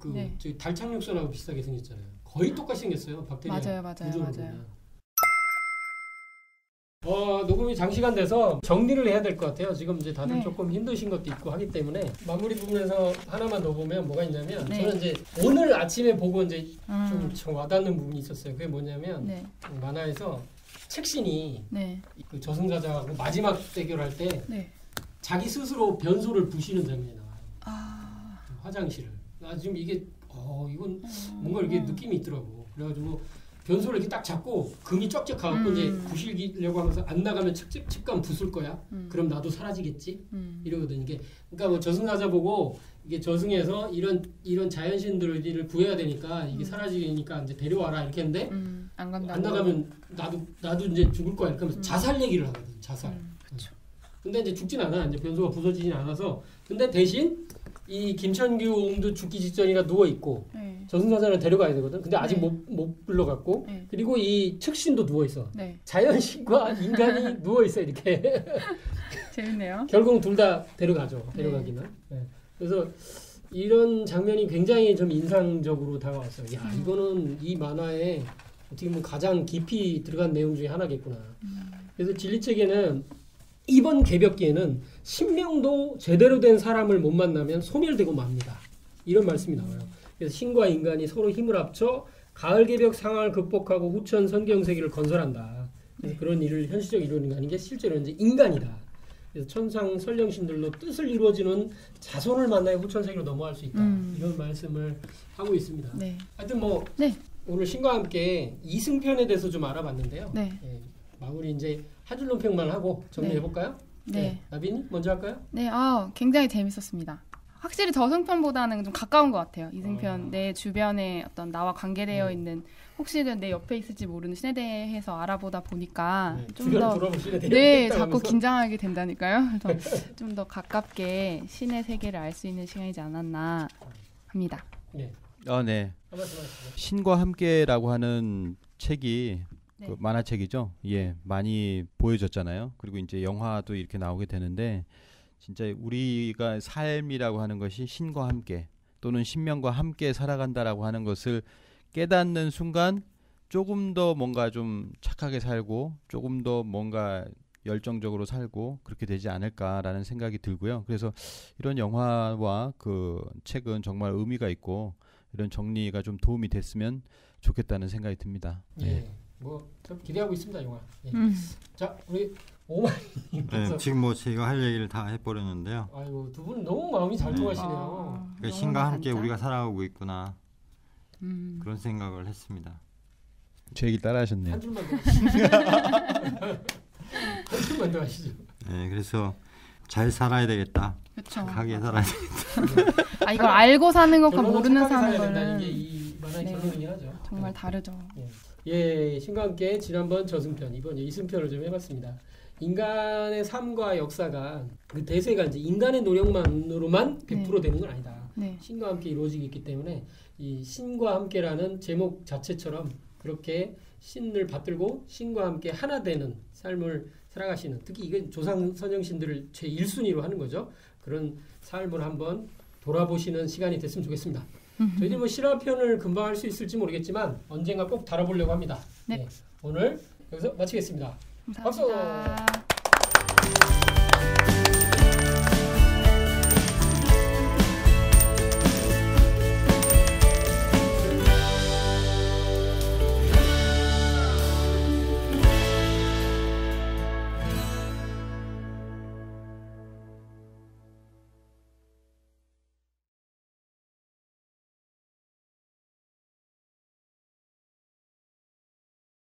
달 착륙선하고 비슷하게 생겼잖아요. 거의 똑같이 생겼어요. 박테리아. 맞아요. 녹음이 장시간 돼서 정리를 해야 될 것 같아요. 지금 이제 다들 네. 조금 힘드신 것도 있고 하기 때문에 마무리 부분에서 하나만 더 보면 뭐가 있냐면 네. 저는 이제 오늘 아침에 보고 이제 좀 와닿는 부분이 있었어요. 그게 뭐냐면 네. 만화에서 책신이 네. 그 저승사자하고 마지막 대결할 때 네. 자기 스스로 변소를 부시는 장면이 나와요. 아. 화장실을. 나 지금 이게 이건 뭔가 이렇게 느낌이 있더라고. 그래가지고 변소를 이렇게 딱 잡고 금이 쩍쩍 가갖고 이제 부시려고 하면서 안 나가면 측감 부술 거야. 그럼 나도 사라지겠지. 이러거든 이게. 그러니까 뭐 저승사자 보고 이게 저승에서 이런 자연신들을 구해야 되니까 이게 사라지니까 이제 데려와라 이렇게 했는데 안 간다고. 안 나가면 나도 이제 죽을 거야. 이렇게 하면서 자살 얘기를 하거든. 자살. 그렇죠. 근데 이제 죽진 않아. 이제 변소가 부서지진 않아서. 근데 대신 이 김천규 옹도 죽기 직전이라 누워 있고 네. 저승사자를 데려가야 되거든. 근데 아직 네. 못 불러갔고 네. 그리고 이 측신도 누워 있어. 네. 자연신과 인간이 누워 있어 이렇게. 재밌네요. 결국은 둘 다 데려가죠. 데려가기는. 네. 그래서 이런 장면이 굉장히 좀 인상적으로 다가왔어요. 야 이거는 이 만화에 어떻게 보면 가장 깊이 들어간 내용 중에 하나겠구나. 그래서 진리책에는 이번 개벽기에는 신명도 제대로 된 사람을 못 만나면 소멸되고 맙니다. 이런 말씀이 나와요. 그래서 신과 인간이 서로 힘을 합쳐 가을 개벽 상황을 극복하고 후천 선경 세계를 건설한다. 그래서 그런 일을 현실적 이루는 게 아닌 게 실제로 이제 인간이다. 그래서 천상 선령신들로 뜻을 이루어지는 자손을 만나야 후천 세계로 넘어갈 수 있다. 이런 말씀을 하고 있습니다. 네. 하여튼 뭐 네. 오늘 신과 함께 이승편에 대해서 좀 알아봤는데요. 네. 예, 마무리 이제 한 줄 논평만 하고 정리해 볼까요? 네. 나빈이 먼저 할까요? 네, 굉장히 재밌었습니다. 확실히 저승편보다는 좀 가까운 것 같아요. 이승편 내 주변에 어떤 나와 관계되어 있는 혹시는 내 옆에 있을지 모르는 신에 대해서 알아보다 보니까 좀 더 자꾸 긴장하게 된다니까요. 그래서 좀 더 가깝게 신의 세계를 알 수 있는 시간이지 않았나 합니다. 네. 네. 신과 함께라고 하는 책이 네. 그 만화책이죠. 예, 많이 보여졌잖아요. 그리고 이제 영화도 이렇게 나오게 되는데 진짜 우리가 삶이라고 하는 것이 신과 함께 또는 신명과 함께 살아간다라고 하는 것을 깨닫는 순간 조금 더 뭔가 좀 착하게 살고 조금 더 뭔가 열정적으로 살고 그렇게 되지 않을까라는 생각이 들고요. 그래서 이런 영화와 그 책은 정말 의미가 있고 이런 정리가 좀 도움이 됐으면 좋겠다는 생각이 듭니다. 예. 뭐 좀 기대하고 있습니다 영화. 예. 자 우리 오마이님께서 네, 지금 뭐 제가 할 얘기를 다 해버렸는데요. 아이고 두 분 너무 마음이 잘 통하시네요. 그러니까 신과 함께 우리가 살아가고 있구나 그런 생각을 했습니다. 제 얘기 따라하셨네요. 한 줄만 더 하시죠. 한 줄만 더 하시죠. 네, 그래서 잘 살아야 되겠다. 그렇죠. 착하게 살아야 되겠다. 이걸 알고 사는 것과 결론은 모르는 착하게 사는 살아야 된다는 거는 게 이 만화의 결론이긴 하죠. 정말 다르죠. 예, 신과 함께 지난번 저승편, 이번 이승편을 좀 해봤습니다. 인간의 삶과 역사가 그 대세가 이제 인간의 노력만으로만 100% 되는 건 아니다. 네. 신과 함께 이루어지기 때문에 이 신과 함께라는 제목 자체처럼 그렇게 신을 받들고 신과 함께 하나 되는 삶을 살아가시는, 특히 이게 조상 선영신들을 제 1순위로 하는 거죠. 그런 삶을 한번 돌아보시는 시간이 됐으면 좋겠습니다. 저희들이 뭐 실화편을 금방 할 수 있을지 모르겠지만 언젠가 꼭 다뤄보려고 합니다. 네. 네. 오늘 여기서 마치겠습니다. 감사합니다. 박수!